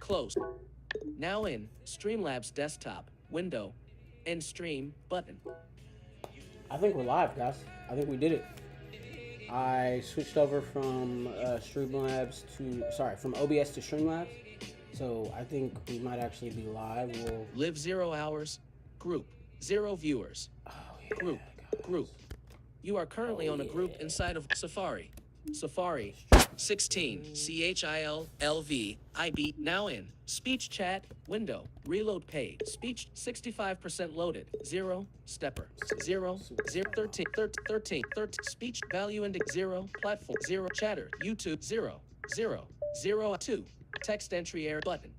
close. Now in Streamlabs desktop window and stream button. I think we're live, guys. I think we did it. I switched over from from OBS to Streamlabs. So I think we might actually be live. We'll live 0 hours, group 0 viewers. Oh, yeah, group, guys. group. You are currently on a group inside of Safari. Safari 16 CHILLVIB now in speech chat window reload page speech 65% loaded 0 stepper 0 13 speech value index 0 platform 0 chatter YouTube 0 2 text entry area button.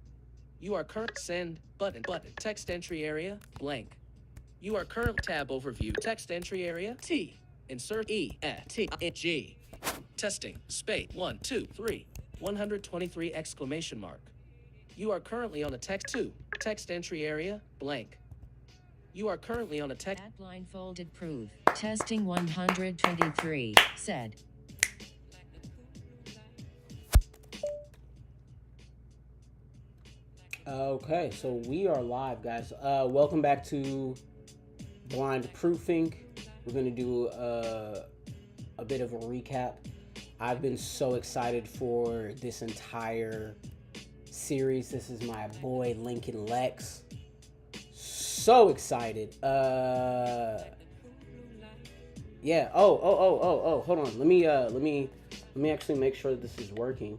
You are current send button text entry area blank. You are current tab overview text entry area T insert E T G testing space 1 2 3 123 exclamation mark. You are currently on a text 2 text entry area blank. You are currently on a text blindfolded proof testing 123 said. Okay, so we are live, guys. Welcome back to Blind Proofing. We're gonna do a bit of a recap. I've been so excited for this entire series. This is my boy Lincoln Lexx. So excited. Yeah. Oh. Hold on. Let me actually make sure that this is working.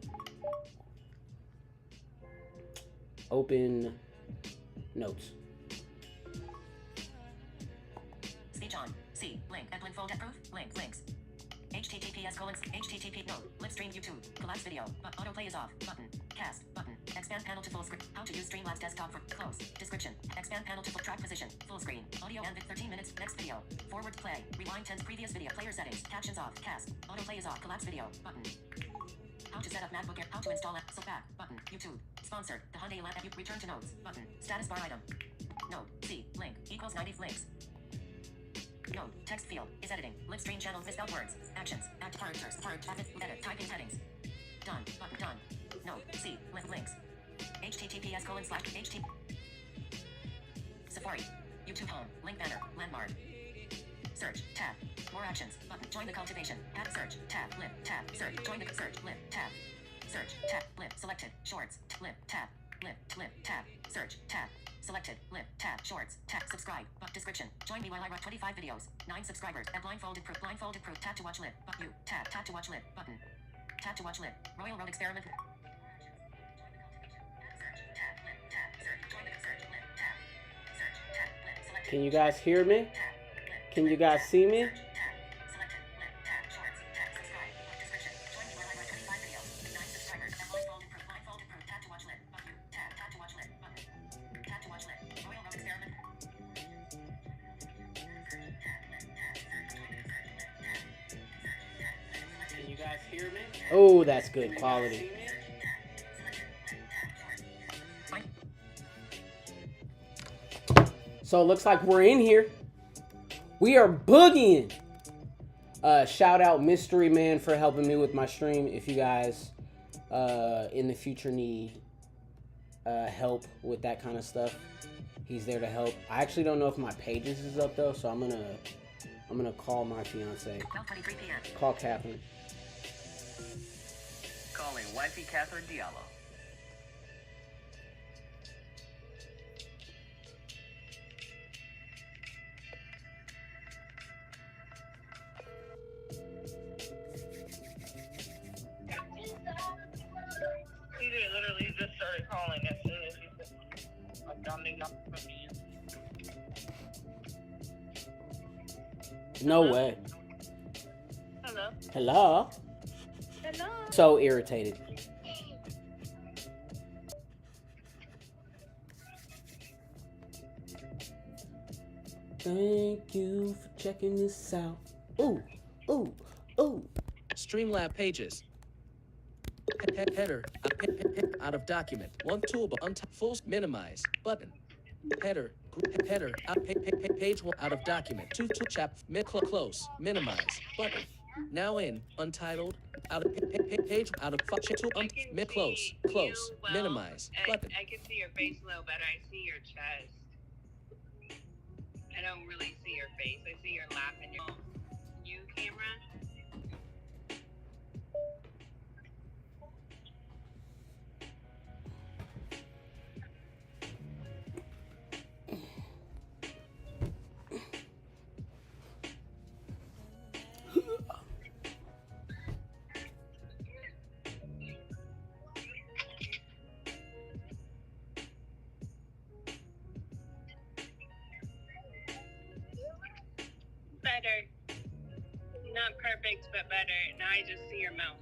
Open notes. Speech on. C. Link. And blindfold proof. Links. HTTP no. Live stream YouTube. Collapse video. Autoplay is off. Button. Cast. Button. Expand panel to full screen. How to use Streamlabs desktop for close. Description. Expand panel to full track position. Full screen. Audio and 13 minutes. Next video. Forward to play. Rewind 10 previous video. Player settings. Captions off. Cast. Autoplay is off. Collapse video. Button. How to set up MacBook Air. How to install app. So back. Button. YouTube. Sponsored. The Hyundai Lab. Return to notes. Button. Status bar item. Note. C. Link. Equals 90 links. Note. Text field. Is editing. Live stream channels. Misspelled words. Actions. Act characters. Edit. Typing headings. Done. Button. Done. Note. C. Links. https://ht. Safari. YouTube home. Link banner. Landmark. Search. Tab. More actions. Button. Join the cultivation. Add search. Tab. Lip. Tab. Search. Join the search. Lip. Tab. Search. Tab. Lip. Selected. Shorts. Lip. Tab. Lip. Tab. Search. Tab. Selected. Lip. Tab. Shorts. Tab. Subscribe. Description. Join me while I write 25 videos. 9 subscribers. And blindfolded proof. Tap to watch lip. You. Tab. Tap to watch lip. Button. Tap to watch lip. RoyalRoad experiment. Can you guys hear me? Can you guys see me? Oh, that's good quality. So it looks like we're in here. We are boogieing. Shout out Mystery Man for helping me with my stream. If you guys in the future need help with that kind of stuff, he's there to help. I actually don't know if my pages is up though, so I'm gonna call my fiance. Call Catherine. Calling wifey Catherine Diallo. He literally just started calling as soon as he said, I'm dumbing up from me. No way. Hello? Hello? Hello? So irritated. Thank you for checking this out. Ooh. Streamlab pages. Header. Out of document. One toolbar. Full minimize. Button. Header. Page 1 out of document. 2 chap. Close. Minimize. Button. Now in. Untitled. Out of page. Out of to mid close. Close. Well, Minimize. Button. I can see your face a little better. I see your chest. I don't really see your face. I see your lap and your view camera. Better. Not perfect, but better. Now I just see your mouth.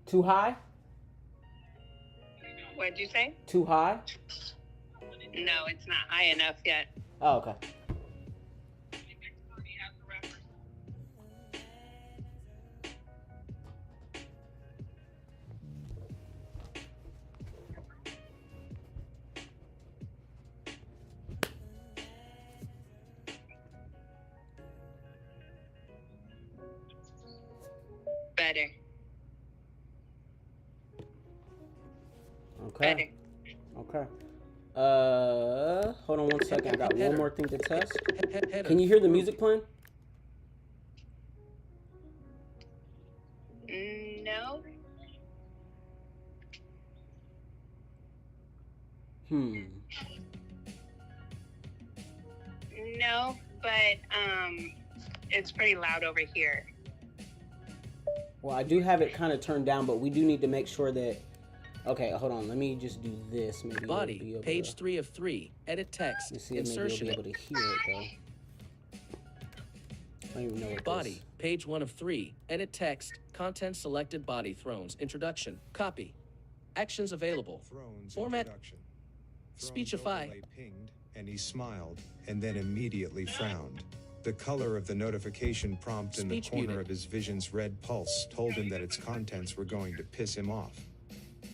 Too high? What'd you say? Too high? No, it's not high enough yet. Oh, okay. Better. Okay. Better. Okay. Hold on one second. I got one more thing to test. Header. Can you hear the music playing? No. No, but it's pretty loud over here. Well, I do have it kind of turned down, but we do need to make sure that... Okay, hold on. Let me just do this. Maybe you'll be Body. able Page to... 3 of 3. Edit text. Let's see if maybe Insertion. you'll be able to hear it, though. I don't even know what Body. this... Page 1 of 3. Edit text. Content selected. Body. Thrones. Introduction. Copy. Actions available. Thrones Format. introduction. Speechify. Overlay pinged, and he smiled, and then immediately frowned. The color of the notification prompt in the Speech corner muted. of his vision's red pulse told him that its contents were going to piss him off.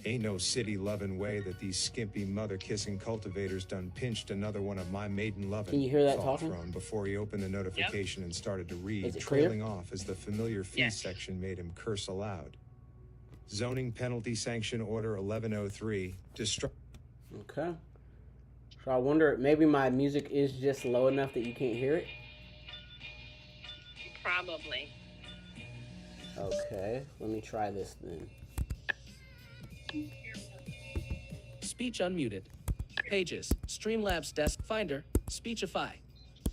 Ain't no city-lovin' way that these skimpy mother-kissing cultivators done pinched another one of my maiden lovin'. Can you hear that thought talking? Throne before he opened the notification and started to read, Is it clear? trailing off as the familiar fee Yes. section made him curse aloud. Zoning penalty sanction order 1103, Okay. So I wonder, maybe my music is just low enough that you can't hear it? Probably. Okay. Let me try this then. Speech unmuted. Pages. Streamlabs desk. Finder. Speechify.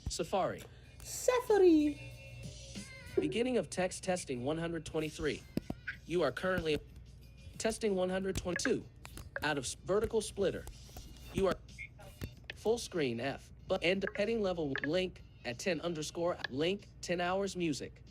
Safari. Safari! Beginning of text testing 123. You are currently testing 122. Out of vertical splitter. You are full screen F. But end heading level link at 10 underscore link 10 hours music.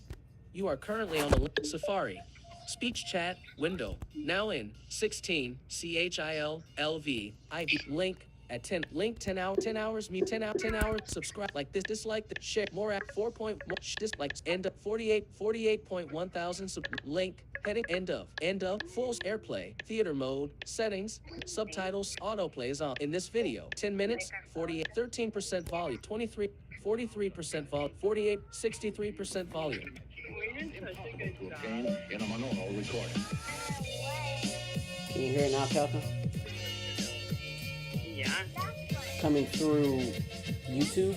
You are currently on the Safari. Speech chat window. Now in 16 CHILLV ID link at 10 link 10 hours mute 10 hours subscribe like this dislike the share more at 4 point more dislike end of 48.1 thousand link heading end of full airplay theater mode settings subtitles autoplay is on in this video 10 minutes 48 13% volume 23 43% volume 48 63% volume. In a monaural recording. Can you hear it now, Calvin? Yeah. Coming through YouTube?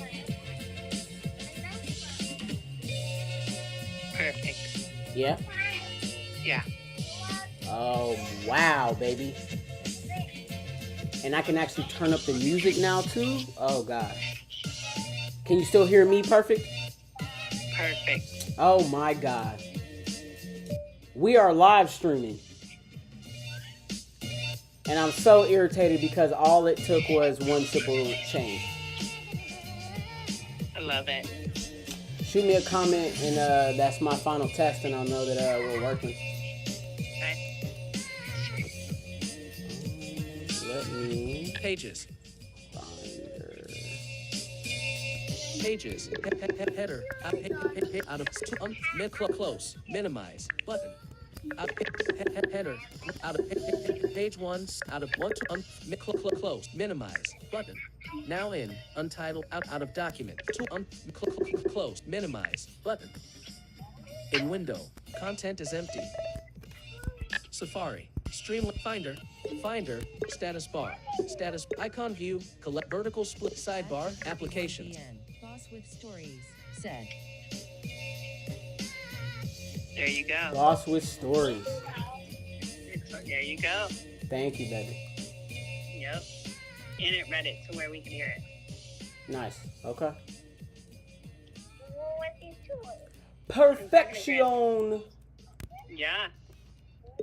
Perfect. Yeah? Yeah. Oh, wow, baby. And I can actually turn up the music now, too? Oh, God. Can you still hear me perfect? Perfect. Oh, my God. We are live streaming. And I'm so irritated because all it took was one simple change. I love it. Shoot me a comment and that's my final test and I'll know that we're working. Okay. Let me Pages. find Pages. Header. Out of mid close. Minimize. Button. Header. Out of page 1. Out of 1 to mid close. Minimize. Button. Now in. Untitled. Out of document. 2 close. Minimize. Button. In window, content is empty. Safari, Stream Finder, status bar, status icon view, collect vertical split sidebar, applications. Boss with stories said. There you go. Lost with stories. There you go. Thank you, baby. Yep. And it read it to where we can hear it. Nice. Okay. What is yours? Perfection. Yeah.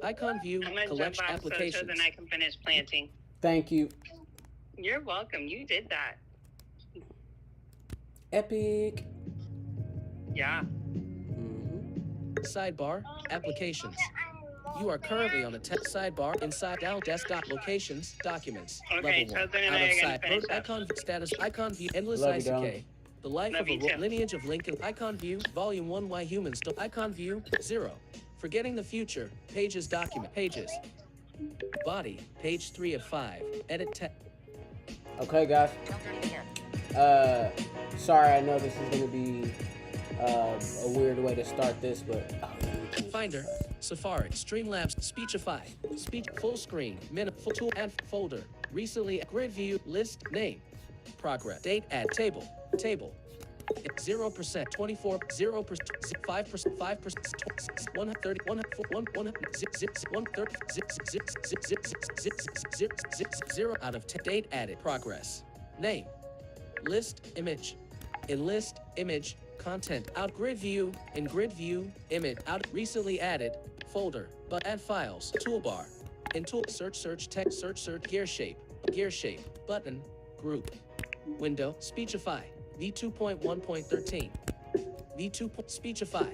Icon view, I'm gonna jump collection off so applications. then I can finish planting. Thank you. You're welcome. You did that. Epic. Yeah. Sidebar, applications. You are currently on a text sidebar inside down desktop locations, documents, Okay, level so 1. then Out I of gotta side, finish up. icon status, icon view, endless Love you, ICK. The life Love of a you too. lineage of Lincoln, icon view, volume 1, why humans don't, icon view, 0. Forgetting the future, pages document, pages. Body, page 3 of 5, edit text. Okay, guys. 12:30 p.m. Sorry, I know this is gonna be a weird way to start this, but Finder, Safari, Streamlabs, Speechify, speech, full screen, full tool, add folder, recently, grid view, list, name, progress, date, add, table, 0%, 24, 0%, 5%, 5%, 130, 0 out of 10, date added, progress, name, list, image, in list, image, content, out grid view, in grid view, image, out recently added, folder, but add files, toolbar, in tool, search, text, search, gear shape, button, group, window, Speechify, v2.1.13, v2. Speechify.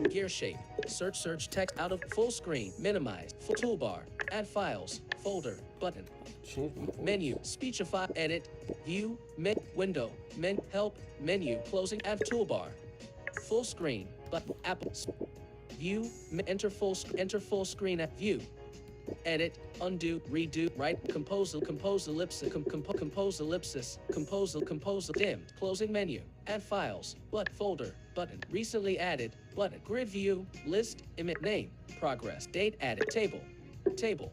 Gear shape, search, text, out of full screen, minimize, full toolbar, add files, folder, button, menu, Speechify, edit, view, window, help, menu, closing, add toolbar, full screen, button, Apple, view, enter full screen at view, edit, undo, redo, right, compose ellipsis, dim, closing menu, add files, folder, button, recently added, button, grid view, list, image, name, progress, date added, table,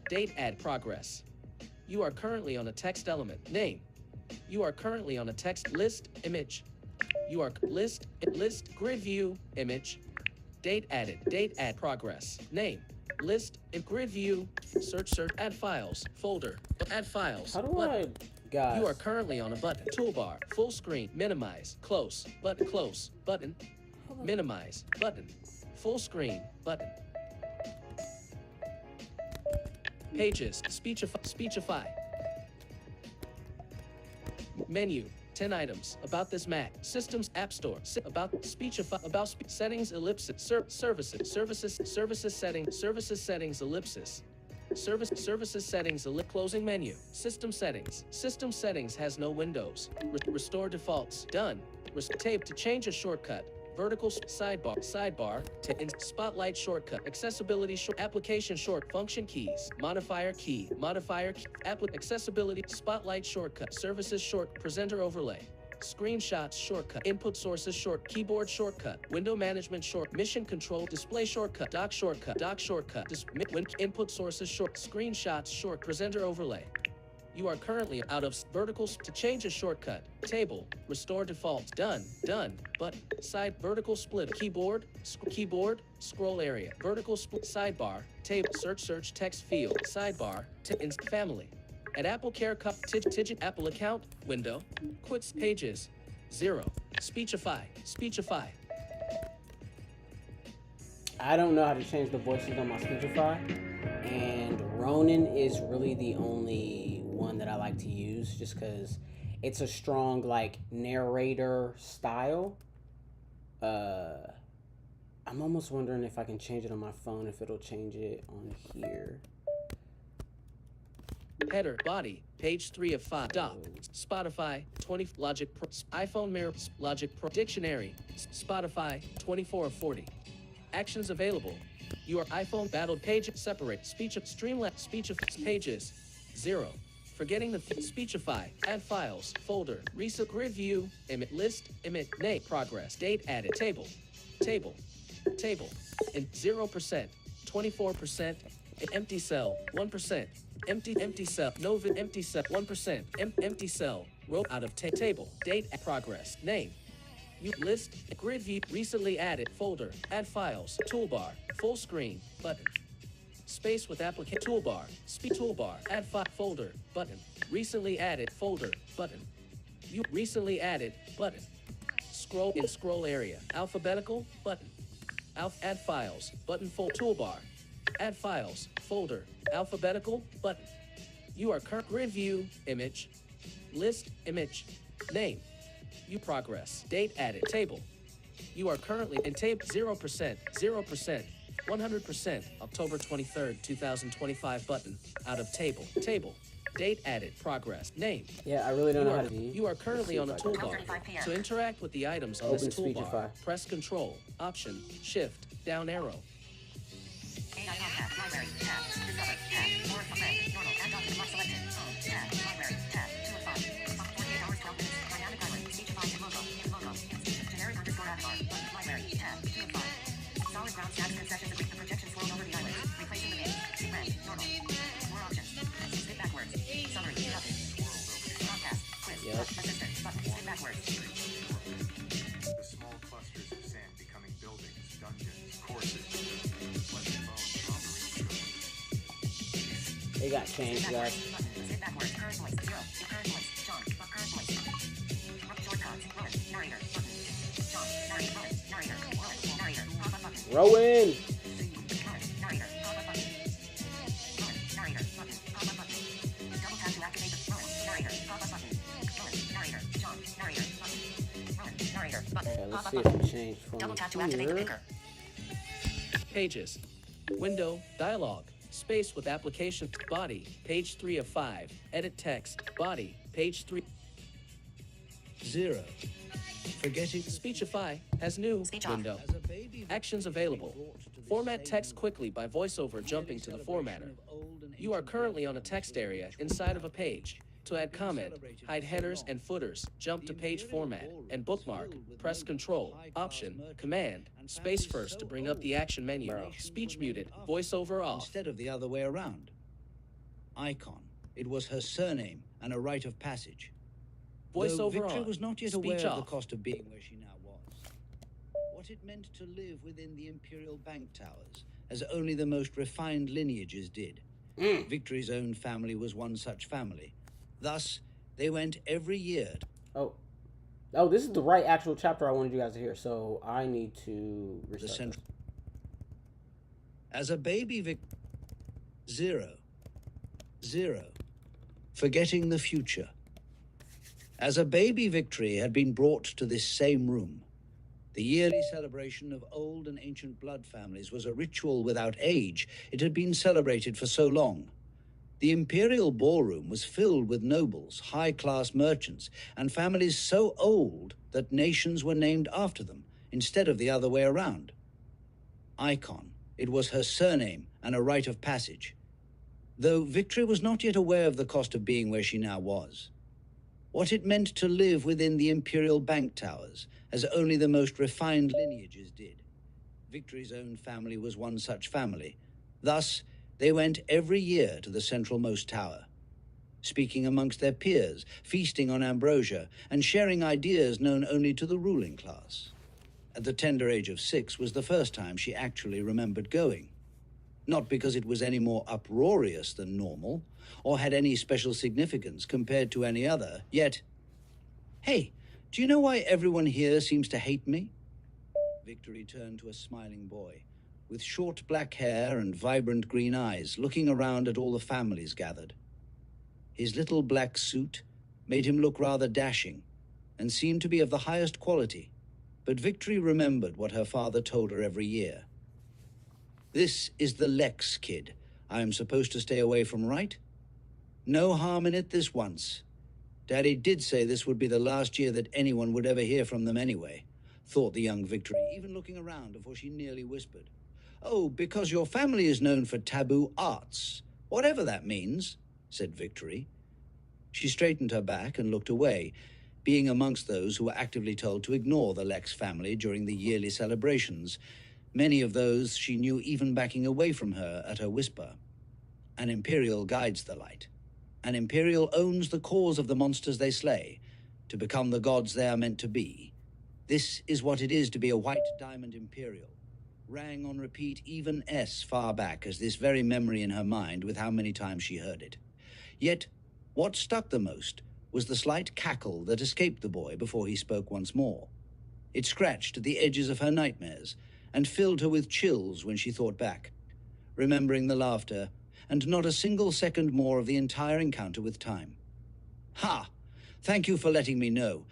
date add, progress. You are currently on a text element, name. You are currently on a text list, image. You are list, grid view, image, date add, progress, name, list, grid view, search, add files, folder, add files. how do button. guys? You are currently on a button, toolbar, full screen, minimize, close, button, minimize, button, full screen, button. Pages, Speechify. Menu, 10 items, about this Mac, systems, app store, about Speechify, settings, ellipsis, services settings, ellipsis. Services settings, closing menu, system settings has no windows, restore defaults, done, tape to change a shortcut, vertical sidebar, spotlight shortcut, accessibility application function keys, modifier key, accessibility, spotlight shortcut, services presenter overlay, screenshots shortcut, input sources keyboard shortcut, window management mission control, display shortcut, dock shortcut, input sources screenshots presenter overlay. You are currently out of verticals to change a shortcut, table, restore defaults, done, but side vertical split, keyboard, scroll area, vertical split, sidebar, table, search text field, sidebar, in family. At Apple Care Cup, Tigit Apple account, window, quits pages, 0, Speechify. I don't know how to change the voices on my Speechify, and Ronin is really the only one that I like to use just because it's a strong like narrator style. I'm almost wondering if I can change it on my phone, if it'll change it on here. Header, body, page 3 of 5, dock, Spotify, 20, Logic Pro, iPhone Mirror, Logic Pro, Dictionary, Spotify, 24 of 40. Actions available. Your iPhone battled page separate, Streamlabs, pages, 0. Forgetting the speechify, add files, folder, recent grid view, emit list, emit name, progress, date added, table, table, table, and 0%, 24%, empty cell, 1%, empty cell, no empty cell, 1%, empty cell, row out of table, date, progress, name, you list, grid view, recently added, folder, add files, toolbar, full screen, button. Space with application toolbar, speed toolbar, add file folder, button. Recently added folder, button. You recently added button. Scroll in scroll area, alphabetical, button. Add files, button full toolbar. Add files, folder, alphabetical, button. You are current grid view, image, list, image, name. You progress, date added, table. You are currently in table 0%, 0%. 100% October 23rd, 2025 button. Out of table. Table. Date added. Progress. Name. Yeah, I really don't know how to do. You are currently on a toolbar. To interact with the items on this toolbar, Speechify. press Control, Option, Shift, down arrow. AI tab, library, tab, discover, tab, more from red, normal, add document not selected, home, tab, library, tab, 2 of 5, 48 hours, 12 minutes, dynamic library, speechify, logo, generic underscore avatar, library, tab, 2 of 5. Solid ground stats concessions agree the projection swirled over the island, replacing the name. Red, normal. More options. Skip backwards. Summary, nothing. Podcast, quiz, assistant, button, skip backwards. The small clusters of sand becoming buildings, dungeons, courses, flesh and bone, robberies. They got changed, guys. Skip backwards. Current voice, 0. Current voice, John. Current voice. Shortcuts, run, narrator, button. John, narrator, run, narrator, narrator, pop-up button. Rowan! Narrator, pop-up button. Narrator, button, pop-up button. Double tap to activate the narrator, pop-up button. Narrator, John, narrator, button. Narrator, button, Okay, let's pop-up see if button. it changed for Double me tap to activate the here. picker. Pages. Window, dialog. Space with application, body, page 3 of 5. Edit text, body, page 3. 0. Forgetting Speechify has new Speech off. window. as a baby Actions available. Format text quickly by voiceover jumping to the formatter. You are currently on a text area inside of a page. To add comment, hide headers and footers, jump to page format, and bookmark, press Control, Option, Command, space first to bring up the action menu. Speech muted, voiceover off. instead of the other way around. Icon. It was her surname and a rite of passage. Though Voiceover Victory on. was not yet aware Speech of the off. cost of being where she now was. What it meant to live within the Imperial Bank Towers, as only the most refined lineages did. Victory's own family was one such family. Thus, they went every year. Oh, this is the right actual chapter I wanted you guys to hear, so I need to The restart central. this. As a baby, 0. Forgetting the future. As a baby, Victory had been brought to this same room. The yearly celebration of old and ancient blood families was a ritual without age. It had been celebrated for so long. The imperial ballroom was filled with nobles, high-class merchants, and families so old that nations were named after them, instead of the other way around. Icon. It was her surname and a rite of passage. Though Victory was not yet aware of the cost of being where she now was. What it meant to live within the Imperial Bank Towers, as only the most refined lineages did. Victory's own family was one such family. Thus, they went every year to the centralmost tower, speaking amongst their peers, feasting on ambrosia, and sharing ideas known only to the ruling class. At the tender age of 6 was the first time she actually remembered going. Not because it was any more uproarious than normal, or had any special significance compared to any other, yet... Hey, do you know why everyone here seems to hate me? Victory turned to a smiling boy, with short black hair and vibrant green eyes, looking around at all the families gathered. His little black suit made him look rather dashing, and seemed to be of the highest quality, but Victory remembered what her father told her every year. This is the Lexx kid I am supposed to stay away from, right? No harm in it this once. Daddy did say this would be the last year that anyone would ever hear from them anyway, thought the young Victory, even looking around before she nearly whispered. Oh, because your family is known for taboo arts, whatever that means, said Victory. She straightened her back and looked away, being amongst those who were actively told to ignore the Lexx family during the yearly celebrations, many of those she knew even backing away from her at her whisper. An Imperial guides the light. An Imperial owns the cause of the monsters they slay, to become the gods they are meant to be. This is what it is to be a White Diamond Imperial. Rang on repeat even far back as this very memory in her mind with how many times she heard it. Yet, what stuck the most was the slight cackle that escaped the boy before he spoke once more. It scratched at the edges of her nightmares and filled her with chills when she thought back, remembering the laughter and not a single second more of the entire encounter with time. Ha! Thank you for letting me know.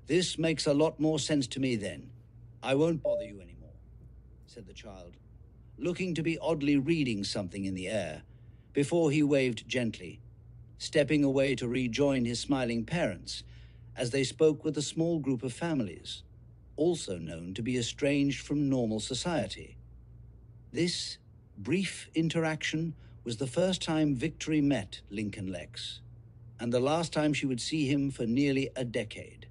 This makes a lot more sense to me then. I won't bother you anymore, said the child, looking to be oddly reading something in the air, before he waved gently, stepping away to rejoin his smiling parents as they spoke with a small group of families, also known to be estranged from normal society. This brief interaction was the first time Victory met Lincoln Lexx, and the last time she would see him for nearly a decade.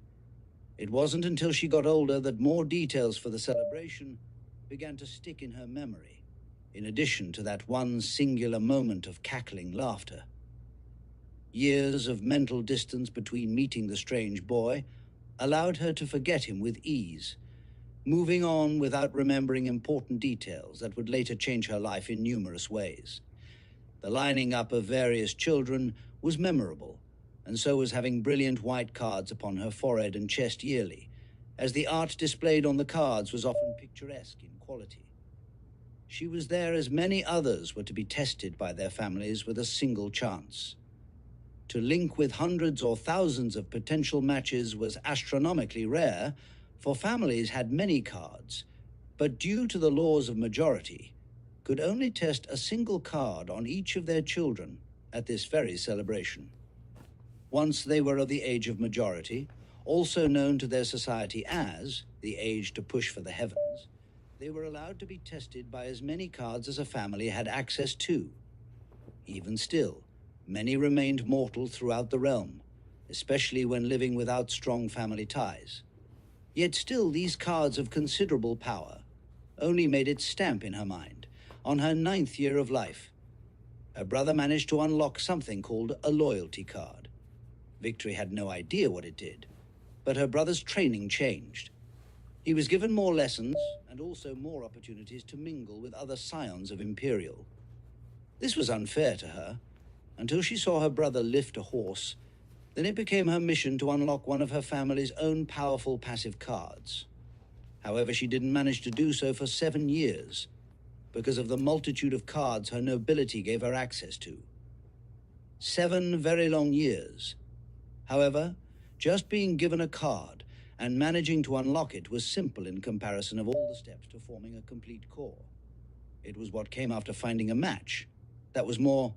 It wasn't until she got older that more details for the celebration began to stick in her memory, in addition to that one singular moment of cackling laughter. Years of mental distance between meeting the strange boy allowed her to forget him with ease, moving on without remembering important details that would later change her life in numerous ways. The lining up of various children was memorable, and so was having brilliant white cards upon her forehead and chest yearly, as the art displayed on the cards was often picturesque in quality. She was there as many others were to be tested by their families with a single chance. To link with hundreds or thousands of potential matches was astronomically rare, for families had many cards, but due to the laws of majority, could only test a single card on each of their children at this very celebration. Once they were of the age of majority, also known to their society as the age to push for the heavens, they were allowed to be tested by as many cards as a family had access to. Even still, many remained mortal throughout the realm, especially when living without strong family ties. Yet still these cards of considerable power only made its stamp in her mind on her 9th year of life. Her brother managed to unlock something called a loyalty card. Victory had no idea what it did, but her brother's training changed. He was given more lessons and also more opportunities to mingle with other scions of Imperial. This was unfair to her, until she saw her brother lift a horse. Then it became her mission to unlock one of her family's own powerful passive cards. However, she didn't manage to do so for 7 years, because of the multitude of cards her nobility gave her access to. 7 very long years. However, just being given a card and managing to unlock it was simple in comparison of all the steps to forming a complete core. It was what came after finding a match. That was more,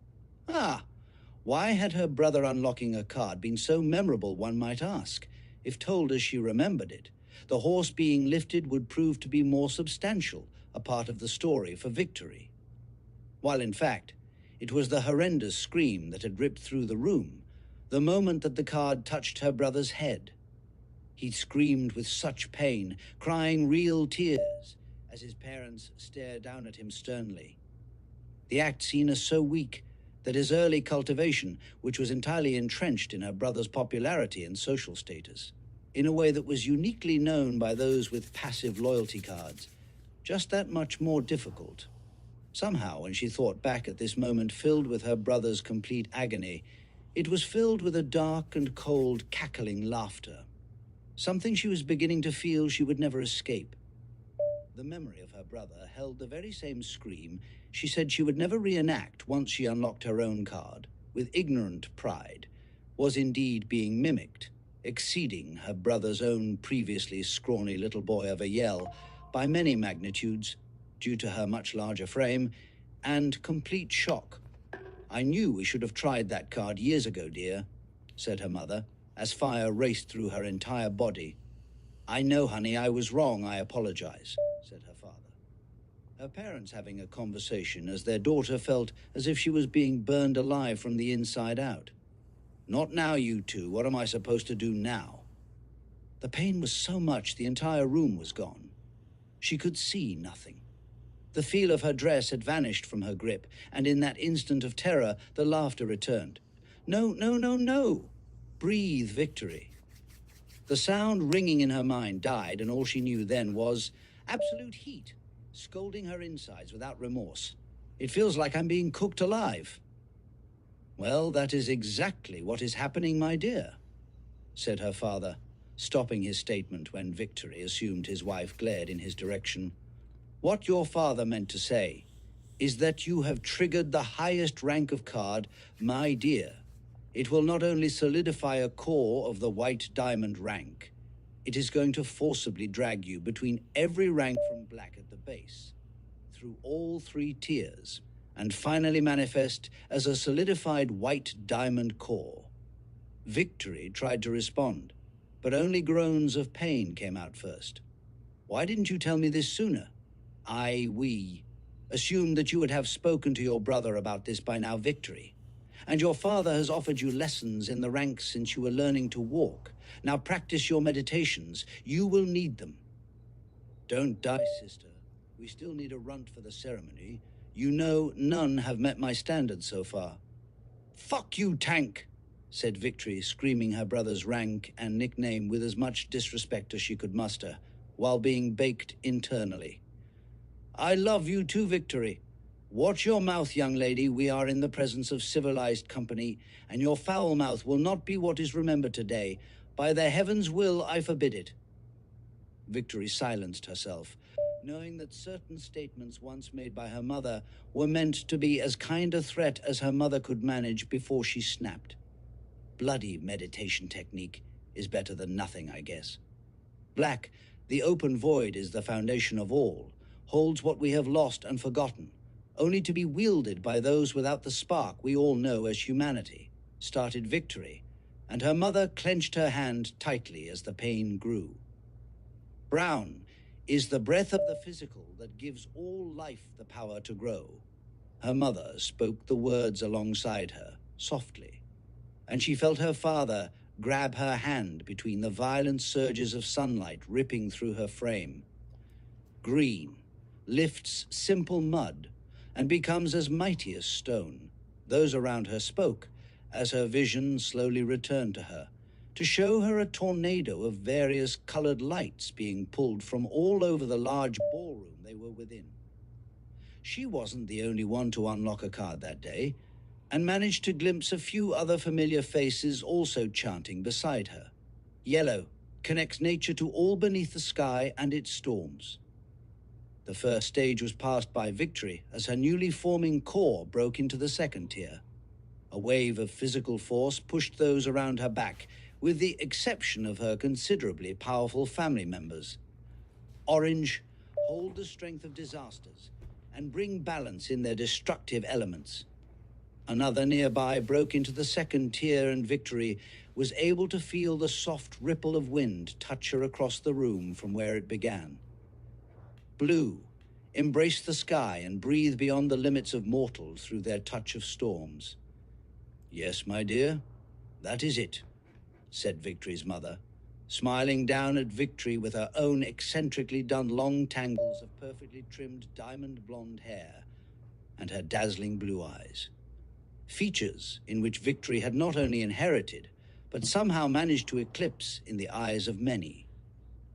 why had her brother unlocking a card been so memorable, one might ask, if told as she remembered it? The horse being lifted would prove to be more substantial, a part of the story for Victory. While in fact, it was the horrendous scream that had ripped through the room, the moment that the card touched her brother's head. He screamed with such pain, crying real tears, as his parents stared down at him sternly. The act seen as so weak that his early cultivation, which was entirely entrenched in her brother's popularity and social status, in a way that was uniquely known by those with passive loyalty cards, just that much more difficult. Somehow, when she thought back at this moment filled with her brother's complete agony, it was filled with a dark and cold, cackling laughter. Something she was beginning to feel she would never escape. The memory of her brother held the very same scream she said she would never reenact once she unlocked her own card, with ignorant pride, was indeed being mimicked, exceeding her brother's own previously scrawny little boy of a yell by many magnitudes, due to her much larger frame, and complete shock. "I knew we should have tried that card years ago, dear," said her mother, as fire raced through her entire body. "I know, honey, I was wrong. I apologize," said her father. Her parents having a conversation as their daughter felt as if she was being burned alive from the inside out. Not now, you two. What am I supposed to do now? The pain was so much the entire room was gone. She could see nothing. The feel of her dress had vanished from her grip, and in that instant of terror, the laughter returned. No, no, no, no! Breathe, Victory. The sound ringing in her mind died, and all she knew then was absolute heat, scalding her insides without remorse. It feels like I'm being cooked alive. Well, that is exactly what is happening, my dear, said her father, stopping his statement when Victory assumed his wife glared in his direction. What your father meant to say is that you have triggered the highest rank of card, my dear. It will not only solidify a core of the white diamond rank, it is going to forcibly drag you between every rank from black at the base, through all 3 tiers, and finally manifest as a solidified white diamond core. Victory tried to respond, but only groans of pain came out first. Why didn't you tell me this sooner? We assumed that you would have spoken to your brother about this by now, Victory. And your father has offered you lessons in the ranks since you were learning to walk. Now practice your meditations. You will need them. Don't die, sister. We still need a runt for the ceremony. You know none have met my standards so far. Fuck you, Tank, said Victory, screaming her brother's rank and nickname with as much disrespect as she could muster, while being baked internally. I love you too, Victory. Watch your mouth, young lady. We are in the presence of civilized company, and your foul mouth will not be what is remembered today. By the heavens' will, I forbid it. Victory silenced herself, knowing that certain statements once made by her mother were meant to be as kind a threat as her mother could manage before she snapped. Bloody meditation technique is better than nothing, I guess. Black, the open void is the foundation of all, holds what we have lost and forgotten, only to be wielded by those without the spark we all know as humanity, started Victory, and her mother clenched her hand tightly as the pain grew. Brown is the breath of the physical that gives all life the power to grow. Her mother spoke the words alongside her, softly, and she felt her father grab her hand between the violent surges of sunlight ripping through her frame. Green lifts simple mud and becomes as mighty as stone. Those around her spoke as her vision slowly returned to her, to show her a tornado of various colored lights being pulled from all over the large ballroom they were within. She wasn't the only one to unlock a card that day, and managed to glimpse a few other familiar faces also chanting beside her. Yellow connects nature to all beneath the sky and its storms. The first stage was passed by Victory as her newly forming core broke into the second tier. A wave of physical force pushed those around her back, with the exception of her considerably powerful family members. Orange hold the strength of disasters and bring balance in their destructive elements. Another nearby broke into the second tier, and Victory was able to feel the soft ripple of wind touch her across the room from where it began. Blue embrace the sky and breathe beyond the limits of mortals through their touch of storms. Yes, my dear, that is it, said Victory's mother, smiling down at Victory with her own eccentrically done long tangles of perfectly trimmed diamond blonde hair and her dazzling blue eyes. Features in which Victory had not only inherited, but somehow managed to eclipse in the eyes of many.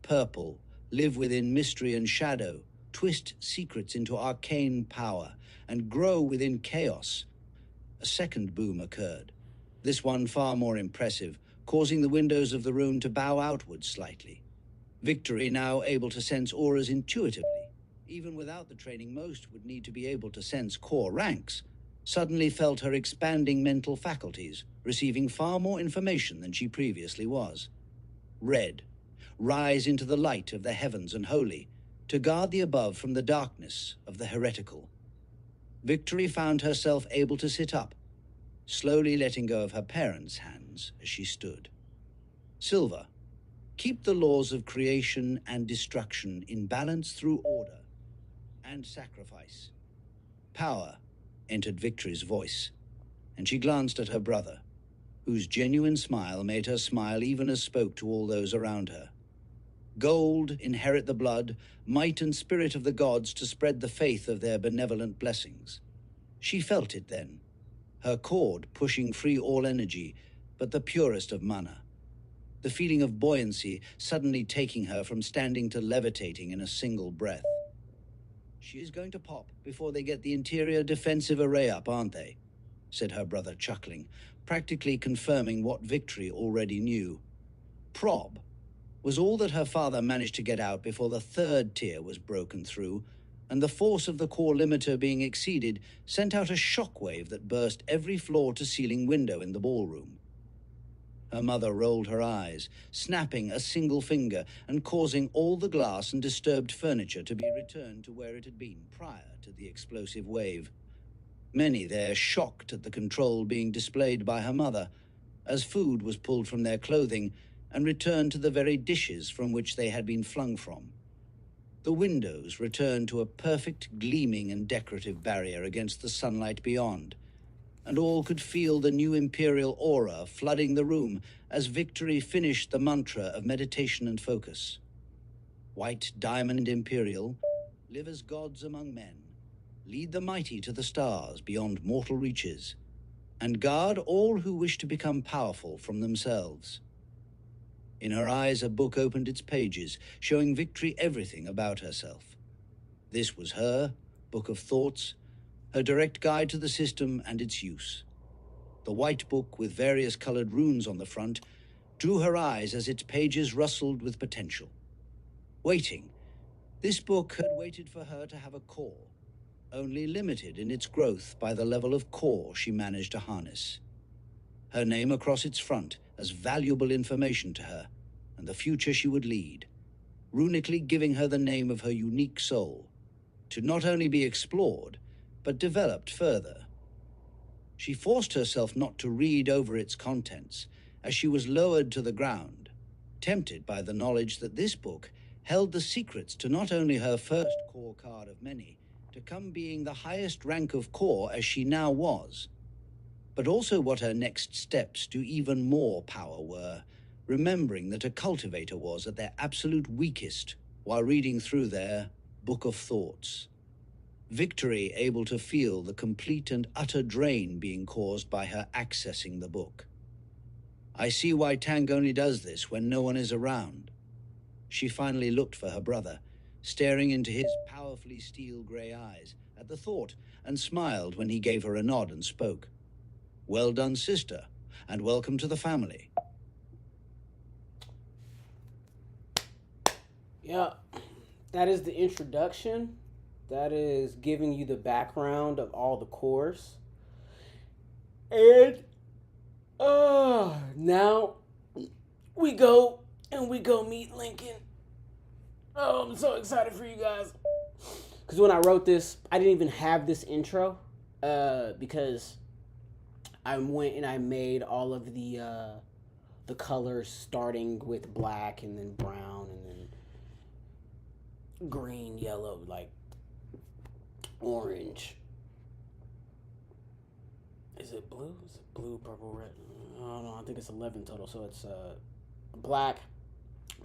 Purple live within mystery and shadow, twist secrets into arcane power, and grow within chaos. A second boom occurred, this one far more impressive, causing the windows of the room to bow outward slightly. Victory, now able to sense auras intuitively, even without the training most would need to be able to sense core ranks, suddenly felt her expanding mental faculties, receiving far more information than she previously was. Red, rise into the light of the heavens and holy, to guard the above from the darkness of the heretical. Victory found herself able to sit up, slowly letting go of her parents' hands as she stood. Silver, keep the laws of creation and destruction in balance through order and sacrifice. Power entered Victory's voice, and she glanced at her brother, whose genuine smile made her smile even as spoke to all those around her. Gold inherit the blood, might and spirit of the gods to spread the faith of their benevolent blessings. She felt it then, her cord pushing free all energy, but the purest of mana. The feeling of buoyancy suddenly taking her from standing to levitating in a single breath. She is going to pop before they get the interior defensive array up, aren't they? Said her brother, chuckling, practically confirming what Victory already knew. Prob was all that her father managed to get out before the third tier was broken through, and the force of the core limiter being exceeded sent out a shockwave that burst every floor-to-ceiling window in the ballroom. Her mother rolled her eyes, snapping a single finger and causing all the glass and disturbed furniture to be returned to where it had been prior to the explosive wave. Many there shocked at the control being displayed by her mother, as food was pulled from their clothing and returned to the very dishes from which they had been flung from. The windows returned to a perfect gleaming and decorative barrier against the sunlight beyond, and all could feel the new imperial aura flooding the room as Victory finished the mantra of meditation and focus. White Diamond Imperial, live as gods among men, lead the mighty to the stars beyond mortal reaches, and guard all who wish to become powerful from themselves. In her eyes, a book opened its pages, showing Victory everything about herself. This was her book of thoughts, her direct guide to the system and its use. The white book with various colored runes on the front drew her eyes as its pages rustled with potential. Waiting, this book had waited for her to have a core, only limited in its growth by the level of core she managed to harness. Her name across its front as valuable information to her and the future she would lead, runically giving her the name of her unique soul, to not only be explored, but developed further. She forced herself not to read over its contents as she was lowered to the ground, tempted by the knowledge that this book held the secrets to not only her first core card of many, to come being the highest rank of core as she now was, but also what her next steps to even more power were, remembering that a cultivator was at their absolute weakest while reading through their book of thoughts. Victory able to feel the complete and utter drain being caused by her accessing the book. I see why Tang only does this when no one is around. She finally looked for her brother, staring into his powerfully steel-gray eyes at the thought, and smiled when he gave her a nod and spoke. Well done, sister, and welcome to the family. Yeah, that is the introduction. That is giving you the background of all the cores. And now we go meet Lincoln. Oh, I'm so excited for you guys. Because when I wrote this, I didn't even have this intro because I went and I made all of the colors starting with black and then brown and then green, yellow, like orange. Is it blue? Is it blue, purple, red? I don't know. I think it's 11 total. So it's black,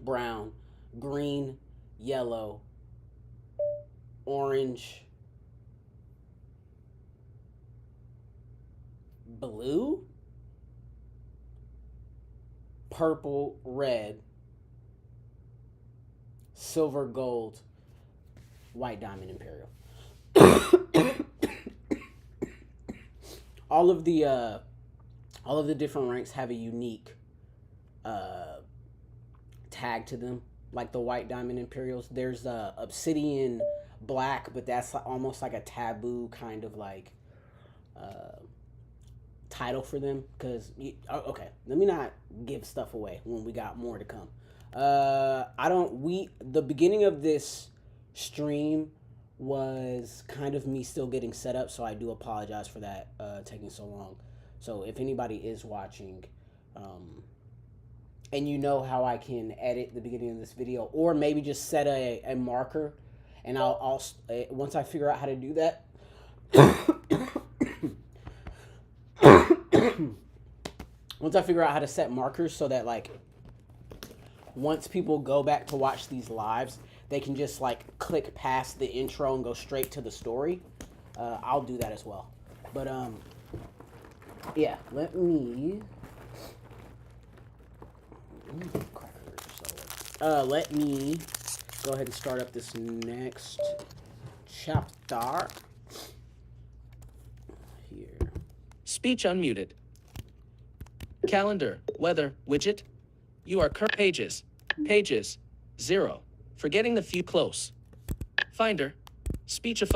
brown, green, yellow, orange, blue, purple, red, silver, gold, white diamond, imperial. all of the different ranks have a unique tag to them. Like the white diamond imperials, there's obsidian black, but that's almost like a taboo kind of like title for them. Because okay, let me not give stuff away when we got more to come. The beginning of this stream was kind of me still getting set up, so I do apologize for that taking so long. So if anybody is watching, and you know how I can edit the beginning of this video, or maybe just set a marker, and I'll once I figure out how to do that, once I figure out how to set markers so that like once people go back to watch these lives, they can just like click past the intro and go straight to the story. I'll do that as well. But yeah, let me let me go ahead and start up this next chapter here. Speech unmuted. Calendar, weather, widget. You are current pages. Pages. 0. Forgetting the few close. Finder. Speech of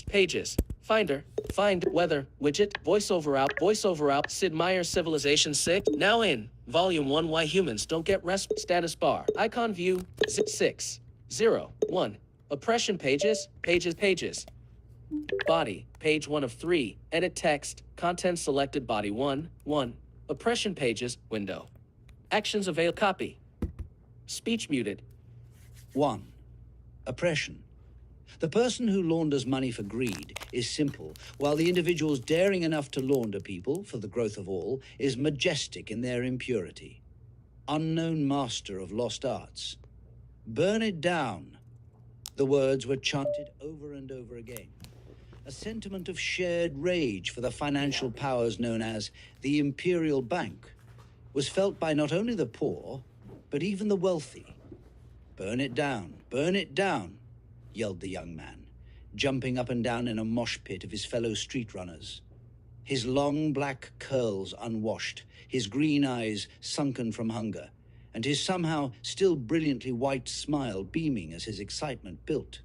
pages. Finder. Find weather, widget. Voiceover out. Sid Meier's Civilization 6. Now in. Volume 1 Why Humans Don't Get Rest. Status bar. Icon view. 6. 0. 1. Oppression pages. Pages. Body. Page 1 of 3. Edit text. Content selected. Body 1. 1. Oppression pages. Window. Actions avail. Copy. Speech muted. 1. Oppression. The person who launders money for greed is simple, while the individuals daring enough to launder people for the growth of all is majestic in their impurity. Unknown master of lost arts. Burn it down. The words were chanted over and over again. A sentiment of shared rage for the financial powers known as the Imperial Bank was felt by not only the poor, but even the wealthy. Burn it down, yelled the young man, jumping up and down in a mosh pit of his fellow street runners. His long black curls unwashed, his green eyes sunken from hunger, and his somehow still brilliantly white smile beaming as his excitement built.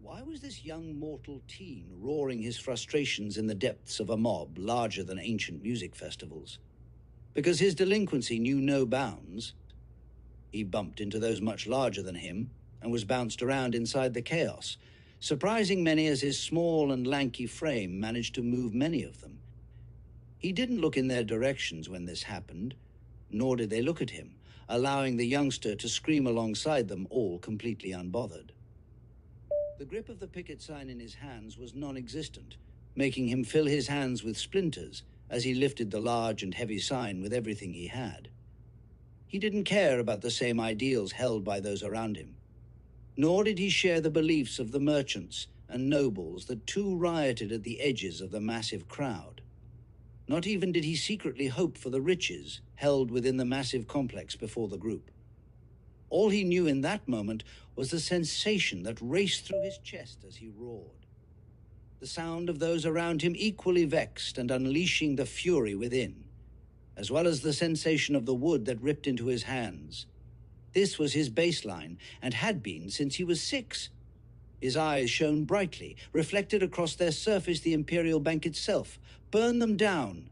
Why was this young mortal teen roaring his frustrations in the depths of a mob larger than ancient music festivals? Because his delinquency knew no bounds. He bumped into those much larger than him and was bounced around inside the chaos, surprising many as his small and lanky frame managed to move many of them. He didn't look in their directions when this happened, nor did they look at him, allowing the youngster to scream alongside them, all completely unbothered. The grip of the picket sign in his hands was non-existent, making him fill his hands with splinters as he lifted the large and heavy sign with everything he had. He didn't care about the same ideals held by those around him, nor did he share the beliefs of the merchants and nobles that too rioted at the edges of the massive crowd. Not even did he secretly hope for the riches held within the massive complex before the group. All he knew in that moment was the sensation that raced through his chest as he roared. The sound of those around him equally vexed and unleashing the fury within, as well as the sensation of the wood that ripped into his hands. This was his baseline, and had been since he was 6. His eyes shone brightly, reflected across their surface the Imperial Bank itself. Burn them down.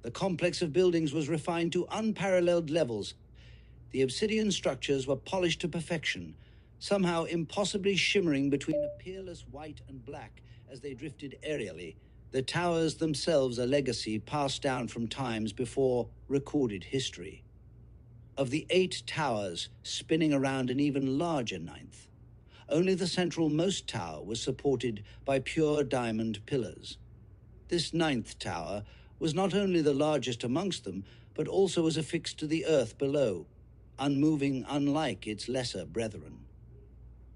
The complex of buildings was refined to unparalleled levels. The obsidian structures were polished to perfection, somehow impossibly shimmering between a peerless white and black as they drifted aerially, the towers themselves a legacy passed down from times before recorded history. Of the 8 towers spinning around an even larger 9th, only the central-most tower was supported by pure diamond pillars. This 9th tower was not only the largest amongst them, but also was affixed to the earth below, unmoving unlike its lesser brethren.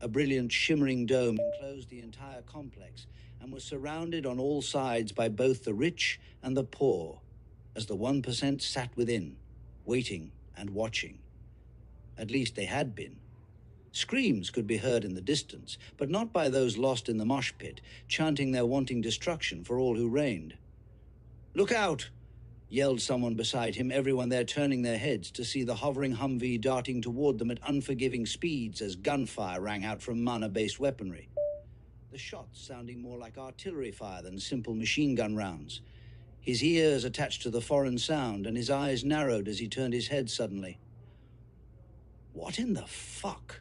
A brilliant shimmering dome enclosed the entire complex and was surrounded on all sides by both the rich and the poor, as the 1% sat within, waiting and watching. At least they had been. Screams could be heard in the distance, but not by those lost in the mosh pit, chanting their wanting destruction for all who reigned. "Look out!" yelled someone beside him, everyone there turning their heads to see the hovering Humvee darting toward them at unforgiving speeds as gunfire rang out from mana-based weaponry. The shots sounding more like artillery fire than simple machine gun rounds. His ears attached to the foreign sound, and his eyes narrowed as he turned his head suddenly. What in the fuck?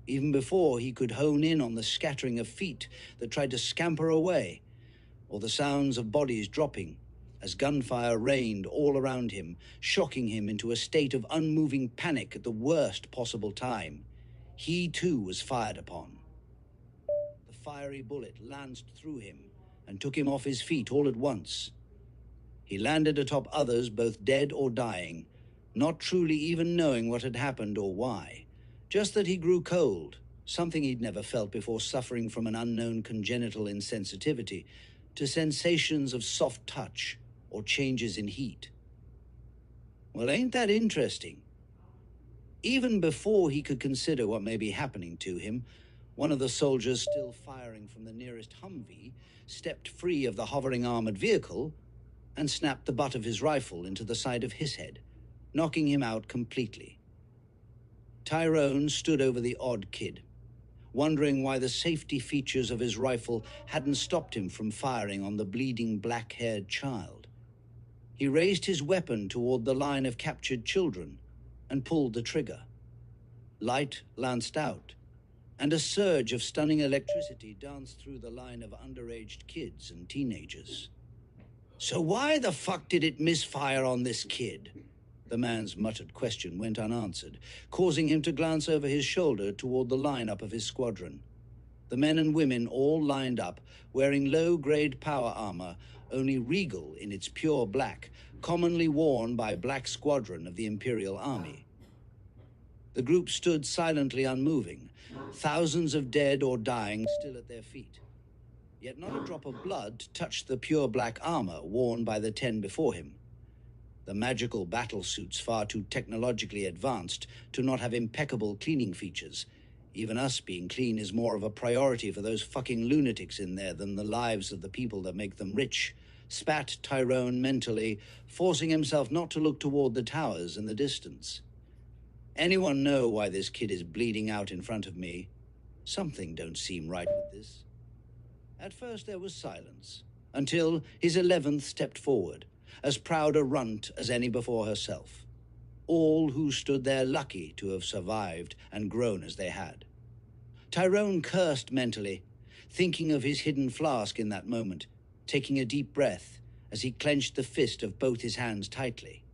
Even before he could hone in on the scattering of feet that tried to scamper away, or the sounds of bodies dropping, as gunfire rained all around him, shocking him into a state of unmoving panic at the worst possible time, he too was fired upon. The fiery bullet lanced through him and took him off his feet all at once. He landed atop others, both dead or dying, not truly even knowing what had happened or why. Just that he grew cold, something he'd never felt before suffering from an unknown congenital insensitivity to sensations of soft touch or changes in heat. Well, ain't that interesting? Even before he could consider what may be happening to him, one of the soldiers still firing from the nearest Humvee stepped free of the hovering armored vehicle and snapped the butt of his rifle into the side of his head, knocking him out completely. Tyrone stood over the odd kid, wondering why the safety features of his rifle hadn't stopped him from firing on the bleeding black-haired child. He raised his weapon toward the line of captured children and pulled the trigger. Light lanced out, and a surge of stunning electricity danced through the line of underaged kids and teenagers. So why the fuck did it misfire on this kid? The man's muttered question went unanswered, causing him to glance over his shoulder toward the lineup of his squadron. The men and women all lined up, wearing low-grade power armor, only regal in its pure black, commonly worn by Black Squadron of the Imperial Army. The group stood silently unmoving, thousands of dead or dying still at their feet. Yet not a drop of blood touched the pure black armor worn by the 10 before him. The magical battle suits far too technologically advanced to not have impeccable cleaning features. Even us being clean is more of a priority for those fucking lunatics in there than the lives of the people that make them rich, spat Tyrone mentally, forcing himself not to look toward the towers in the distance. Anyone know why this kid is bleeding out in front of me? Something don't seem right with this. At first there was silence, until his 11th stepped forward, as proud a runt as any before herself. All who stood there lucky to have survived and grown as they had. Tyrone cursed mentally, thinking of his hidden flask in that moment, taking a deep breath as he clenched the fist of both his hands tightly.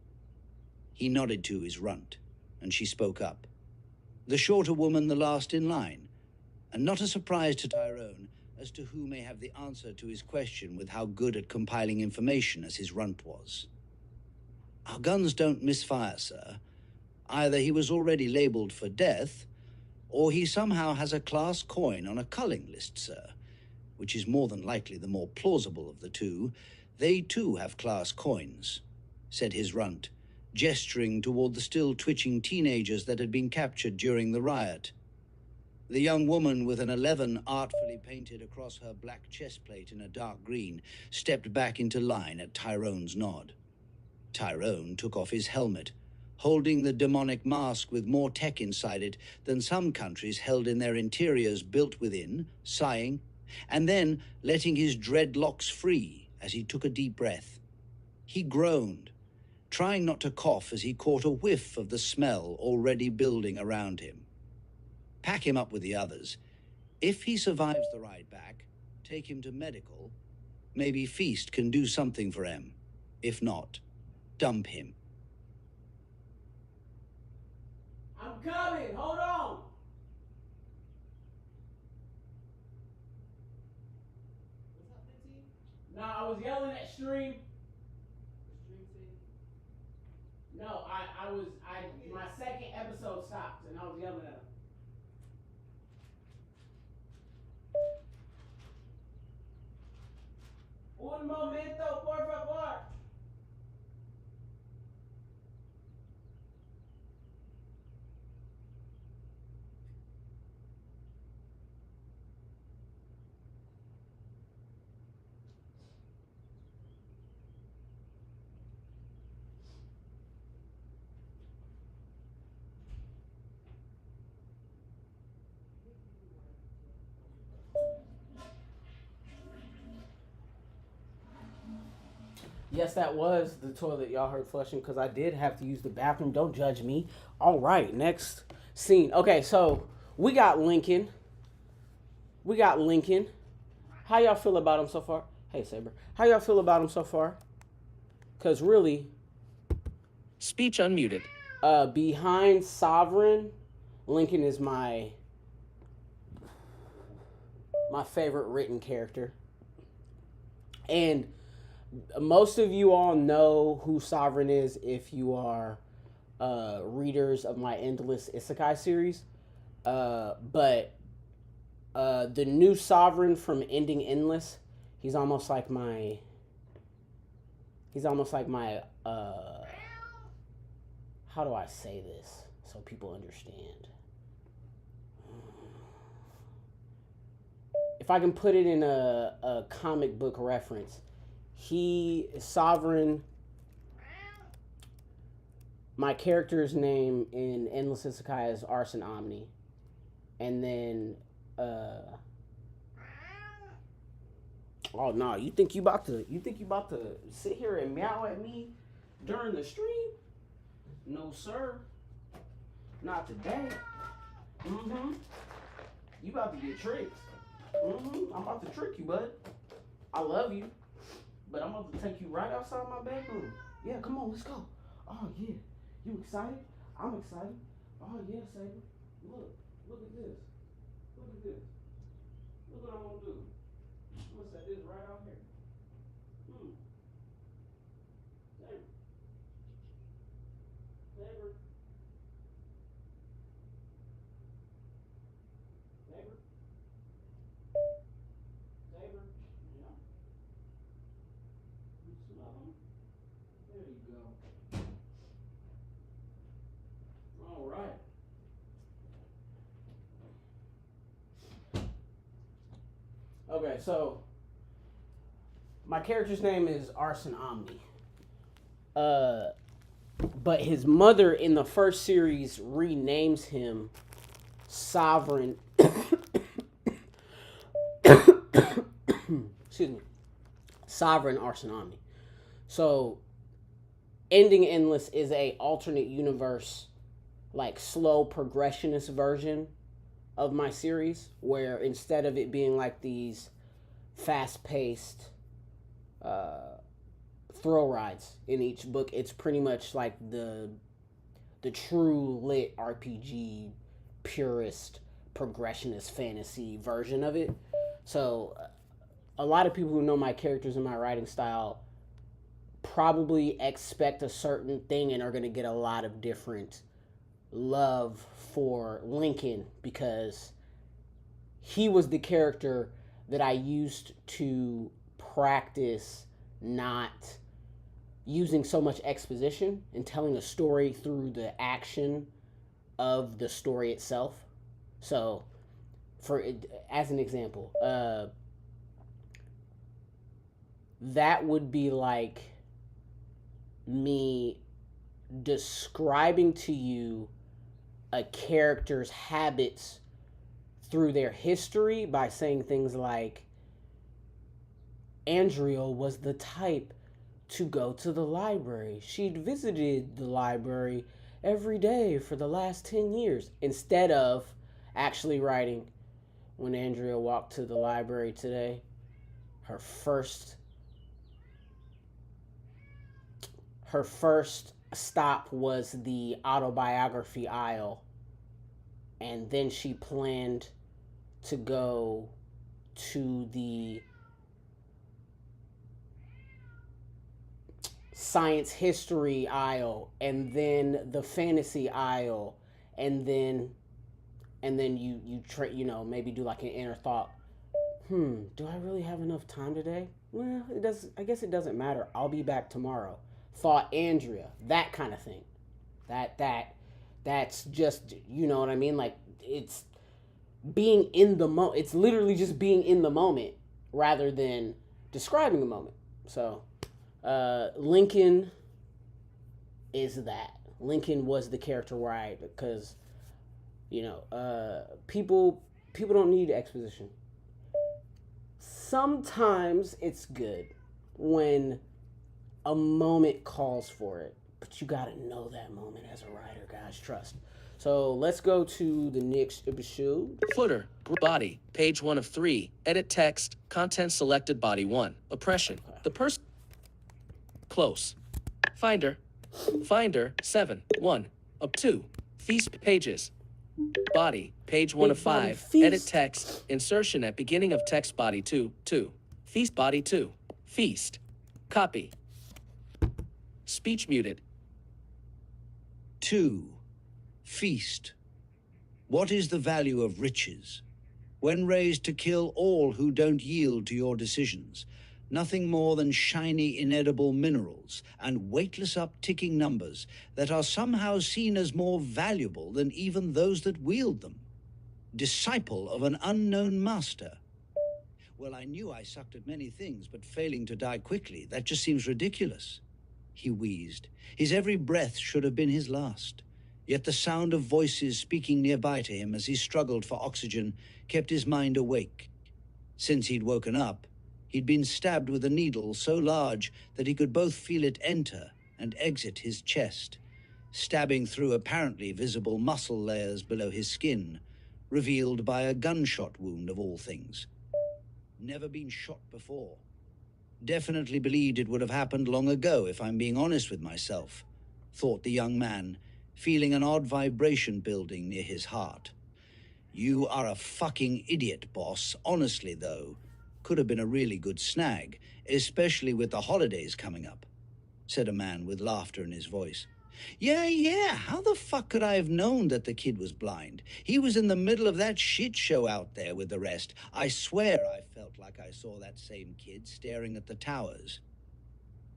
He nodded to his runt, and she spoke up. The shorter woman the last in line, and not a surprise to Tyrone as to who may have the answer to his question with how good at compiling information as his runt was. Our guns don't misfire, sir. Either he was already labeled for death, or he somehow has a class coin on a culling list, sir, which is more than likely the more plausible of the two. They too have class coins, said his runt, gesturing toward the still twitching teenagers that had been captured during the riot. The young woman with an 11 artfully painted across her black chest plate in a dark green stepped back into line at Tyrone's nod. Tyrone took off his helmet, holding the demonic mask with more tech inside it than some countries held in their interiors built within, sighing, and then letting his dreadlocks free as he took a deep breath. He groaned, trying not to cough as he caught a whiff of the smell already building around him. Pack him up with the others. If he survives the ride back, take him to medical. Maybe Feast can do something for him. If not, dump him. I'm coming. Hold on. What's up, 15? Nah, I was yelling at stream. No, my second episode stopped and I was yelling at him. Un momento, por favor. Yes, that was the toilet y'all heard flushing because I did have to use the bathroom. Don't judge me. All right, next scene. Okay, so we got Lincoln. How y'all feel about him so far? Hey, Saber. How y'all feel about him so far? Because really, Speech unmuted. behind Sovereign, Lincoln is my favorite written character. And most of you all know who Sovereign is if you are readers of my Endless Isekai series. But the new Sovereign from Ending Endless, he's almost like my how do I say this so people understand? If I can put it in a comic book reference, Sovereign, my character's name in Endless Isekai is Arson Omni. And then, oh no, you think you about to sit here and meow at me during the stream? No, sir. Not today. You about to get tricked. I'm about to trick you, bud. I love you, but I'm about to take you right outside my bedroom. Yeah, come on, let's go. Oh yeah, you excited? I'm excited. Oh yeah, Saber. Look at this. Look at this. Look what I'm gonna do. I'm gonna set this right out here. Saber. Saber. Saber. Saber. Yeah. You smell them? There you go. All right. Okay, so my character's name is Arson Omni. But his mother in the first series renames him Sovereign. Excuse me. Sovereign Arson Omni. So Ending Endless is a alternate universe, like slow progressionist version of my series, where instead of it being like these fast-paced thrill rides in each book, it's pretty much like the true lit RPG purist progressionist fantasy version of it. So a lot of people who know my characters and my writing style probably expect a certain thing and are going to get a lot of different love for Lincoln, because he was the character that I used to practice not using so much exposition and telling a story through the action of the story itself. So, as an example, that would be like me describing to you a character's habits through their history by saying things like, Andrea was the type to go to the library. She'd visited the library every day for the last 10 years. Instead of actually writing, when Andrea walked to the library today, her first stop was the autobiography aisle, and then she planned to go to the science history aisle, and then the fantasy aisle, and then you maybe do like an inner thought, do I really have enough time today? Well, I guess it doesn't matter, I'll be back tomorrow. Thought Andrea, that kind of thing. That's just, you know what I mean? Like, it's being in the moment. It's literally just being in the moment rather than describing the moment. So, Lincoln is that. Lincoln was the character where because, people don't need exposition. Sometimes it's good when a moment calls for it, but you gotta know that moment as a writer, guys. Trust. So let's go to the next episode. Footer, body, page 1 of 3. Edit text, content selected, body 1. Oppression. The person. Close. Finder. 7. 1. Up 2. Feast pages. Body, page 1 of 5. Edit text, insertion at beginning of text, body 2. 2. Feast, body 2. Feast. Copy. Speech muted. 2. Feast. What is the value of riches? When raised to kill all who don't yield to your decisions, nothing more than shiny, inedible minerals and weightless up-ticking numbers that are somehow seen as more valuable than even those that wield them. Disciple of an unknown master. Well, I knew I sucked at many things, but failing to die quickly, that just seems ridiculous. He wheezed. His every breath should have been his last. Yet the sound of voices speaking nearby to him as he struggled for oxygen kept his mind awake. Since he'd woken up, he'd been stabbed with a needle so large that he could both feel it enter and exit his chest, stabbing through apparently visible muscle layers below his skin, revealed by a gunshot wound of all things. Never been shot before. Definitely believed it would have happened long ago, if I'm being honest with myself, thought the young man, feeling an odd vibration building near his heart. You are a fucking idiot, boss. Honestly, though, could have been a really good snag, especially with the holidays coming up, said a man with laughter in his voice. Yeah, how the fuck could I have known that the kid was blind? He was in the middle of that shit show out there with the rest. I swear I felt like I saw that same kid staring at the towers.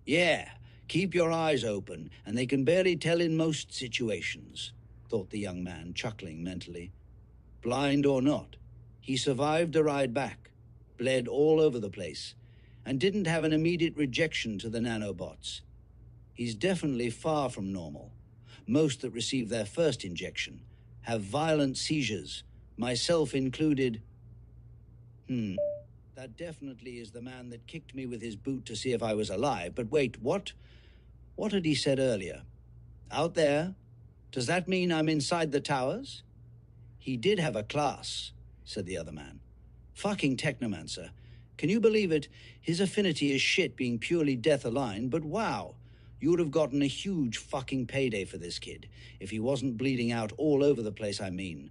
Yeah, keep your eyes open, and they can barely tell in most situations, thought the young man, chuckling mentally. Blind or not, he survived a ride back, bled all over the place, and didn't have an immediate rejection to the nanobots. He's definitely far from normal. Most that receive their first injection have violent seizures, myself included. That definitely is the man that kicked me with his boot to see if I was alive. But wait, what? What had he said earlier? Out there? Does that mean I'm inside the towers? He did have a class, said the other man. Fucking technomancer. Can you believe it? His affinity is shit being purely death-aligned, but wow. You would have gotten a huge fucking payday for this kid, if he wasn't bleeding out all over the place, I mean.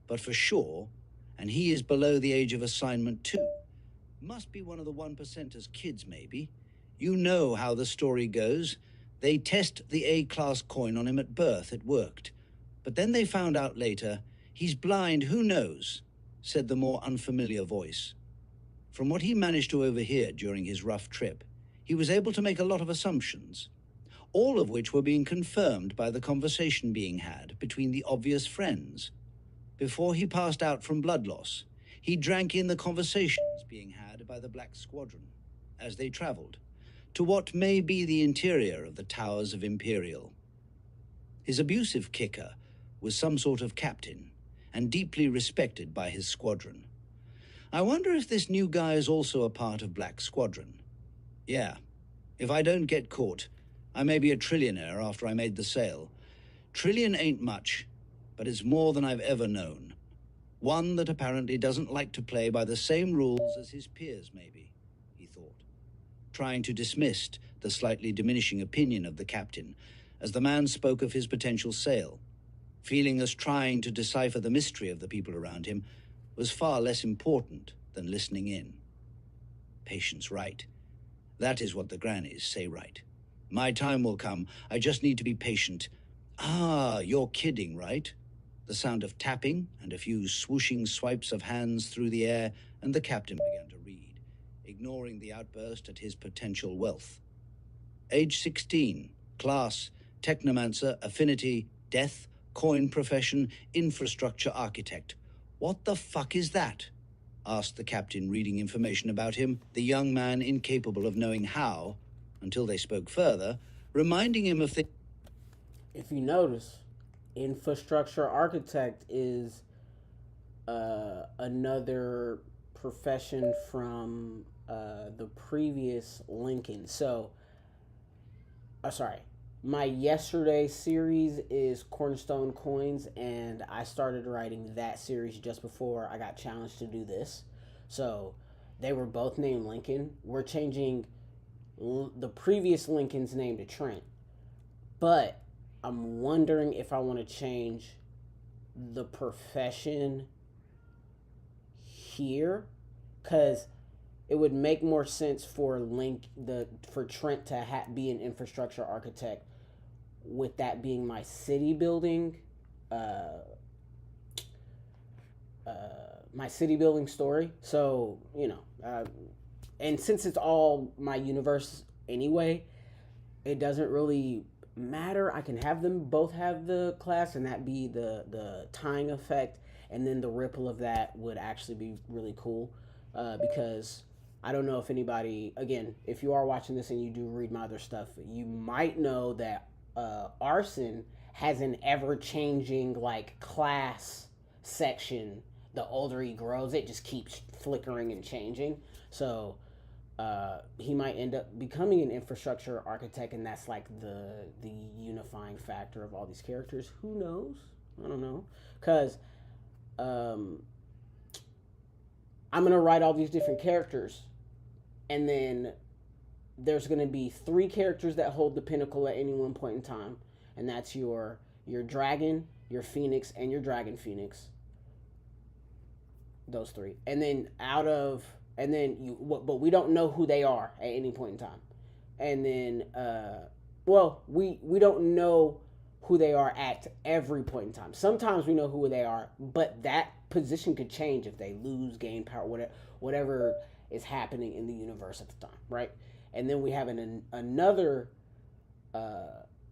But for sure, and he is below the age of assignment too. Must be one of the 1%ers kids, maybe. You know how the story goes. They test the A-class coin on him at birth, it worked. But then they found out later, he's blind, who knows, said the more unfamiliar voice. From what he managed to overhear during his rough trip, he was able to make a lot of assumptions, all of which were being confirmed by the conversation being had between the obvious friends. Before he passed out from blood loss, he drank in the conversations being had by the Black Squadron as they traveled to what may be the interior of the towers of Imperial. His abusive kicker was some sort of captain and deeply respected by his squadron. I wonder if this new guy is also a part of Black Squadron. Yeah, if I don't get caught, I may be a trillionaire after I made the sale. Trillion ain't much, but it's more than I've ever known. One that apparently doesn't like to play by the same rules as his peers, maybe, he thought, trying to dismiss the slightly diminishing opinion of the captain as the man spoke of his potential sale, feeling as trying to decipher the mystery of the people around him was far less important than listening in. Patience, right. That is what the grannies say, right. My time will come. I just need to be patient. Ah, you're kidding, right? The sound of tapping and a few swooshing swipes of hands through the air, and the captain began to read, ignoring the outburst at his potential wealth. Age 16, class, technomancer, affinity, death, coin profession, infrastructure architect. What the fuck is that? Asked the captain, reading information about him, the young man incapable of knowing how, until they spoke further, reminding him of the... If you notice, infrastructure architect is another profession from the previous Lincoln. So, sorry. My yesterday series is Cornerstone Coins, and I started writing that series just before I got challenged to do this. So, they were both named Lincoln. We're changing the previous Lincoln's name to Trent. But I'm wondering if I want to change the profession here, because it would make more sense for for Trent to be an infrastructure architect, with that being my city building, my city building story. So and since it's all my universe anyway, it doesn't really matter. I can have them both have the class, and that be the tying effect, and then the ripple of that would actually be really cool, because I don't know if anybody, again, if you are watching this and you do read my other stuff, you might know that Arson has an ever-changing like class section. The older he grows, it just keeps flickering and changing. So he might end up becoming an infrastructure architect, and that's like the unifying factor of all these characters. Who knows? I don't know, because I'm gonna write all these different characters, and then there's gonna be 3 characters that hold the pinnacle at any one point in time, and that's your dragon, your phoenix, and your dragon phoenix. Those 3, and then but we don't know who they are at any point in time, and then we don't know who they are at every point in time. Sometimes we know who they are, but that position could change if they lose, gain power, whatever is happening in the universe at the time, right? And then we have another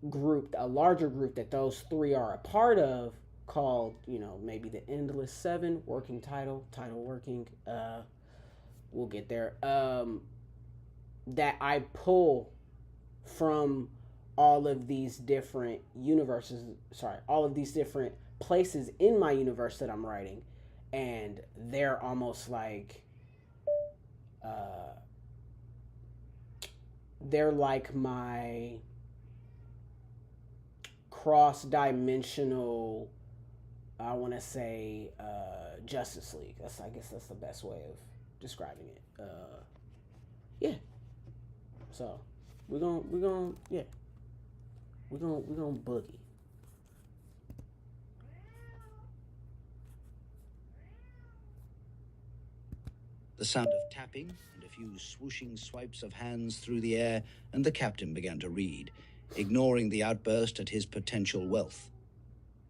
group, a larger group that those 3 are a part of, called, maybe the Endless 7, working title working, we'll get there, that I pull from all of these different all of these different places in my universe that I'm writing, and they're almost like, they're like my cross-dimensional, I want to say, Justice League. I guess that's the best way of describing it. Yeah. So we're gonna boogie. The sound of tapping and a few swooshing swipes of hands through the air, and the captain began to read, ignoring the outburst at his potential wealth.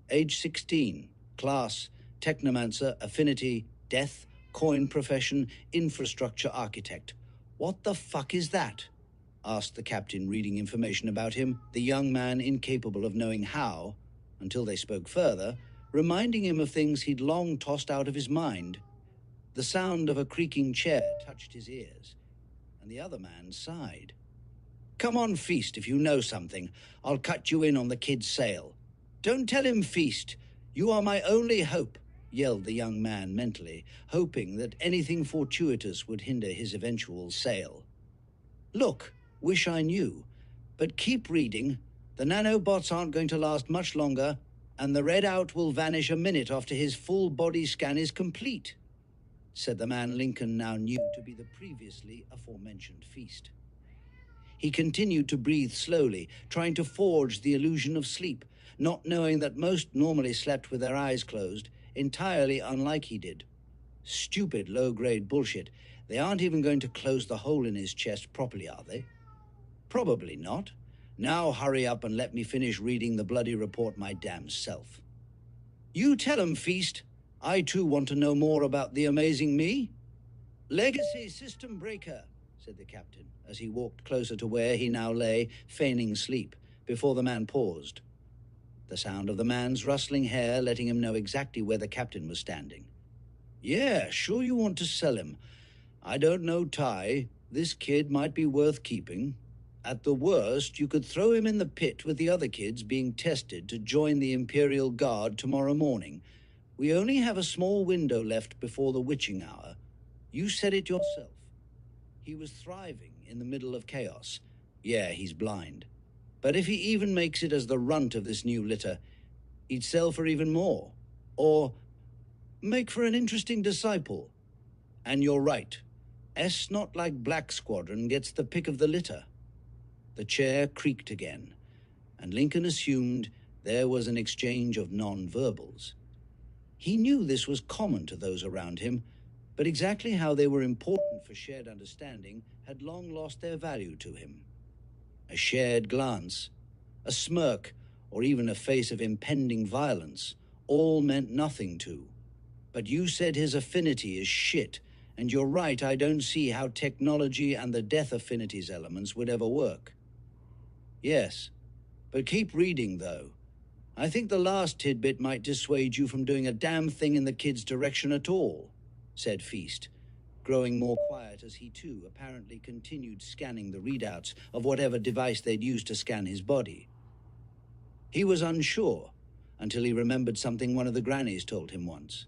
Age 16, class, technomancer, affinity, death, coin profession, infrastructure architect. What the fuck is that? Asked the captain, reading information about him, the young man incapable of knowing how, until they spoke further, reminding him of things he'd long tossed out of his mind. The sound of a creaking chair touched his ears, and the other man sighed. Come on, Feast, if you know something. I'll cut you in on the kid's sale. Don't tell him, Feast. You are my only hope, yelled the young man mentally, hoping that anything fortuitous would hinder his eventual sale. Look, wish I knew, but keep reading. The nanobots aren't going to last much longer, and the readout will vanish a minute after his full body scan is complete, said the man Lincoln now knew to be the previously aforementioned Feast. He continued to breathe slowly, trying to forge the illusion of sleep, not knowing that most normally slept with their eyes closed, entirely unlike he did. Stupid low-grade bullshit. They aren't even going to close the hole in his chest properly, are they? Probably not. Now hurry up and let me finish reading the bloody report my damn self. You tell 'em, Feast. I too want to know more about the amazing me. Legacy system breaker, said the captain, as he walked closer to where he now lay, feigning sleep, before the man paused. The sound of the man's rustling hair letting him know exactly where the captain was standing. Yeah, sure you want to sell him. I don't know, Ty. This kid might be worth keeping. At the worst, you could throw him in the pit with the other kids being tested to join the Imperial Guard tomorrow morning. We only have a small window left before the witching hour. You said it yourself. He was thriving in the middle of chaos. Yeah, he's blind. But if he even makes it as the runt of this new litter, he'd sell for even more. Or make for an interesting disciple. And you're right. S not like Black Squadron gets the pick of the litter. The chair creaked again, and Lincoln assumed there was an exchange of non-verbals. He knew this was common to those around him, but exactly how they were important for shared understanding had long lost their value to him. A shared glance, a smirk, or even a face of impending violence all meant nothing to. But you said his affinity is shit, and you're right, I don't see how technology and the death affinities elements would ever work. Yes, but keep reading, though. I think the last tidbit might dissuade you from doing a damn thing in the kid's direction at all, said Feast, growing more quiet as he too apparently continued scanning the readouts of whatever device they'd used to scan his body. He was unsure until he remembered something one of the grannies told him once.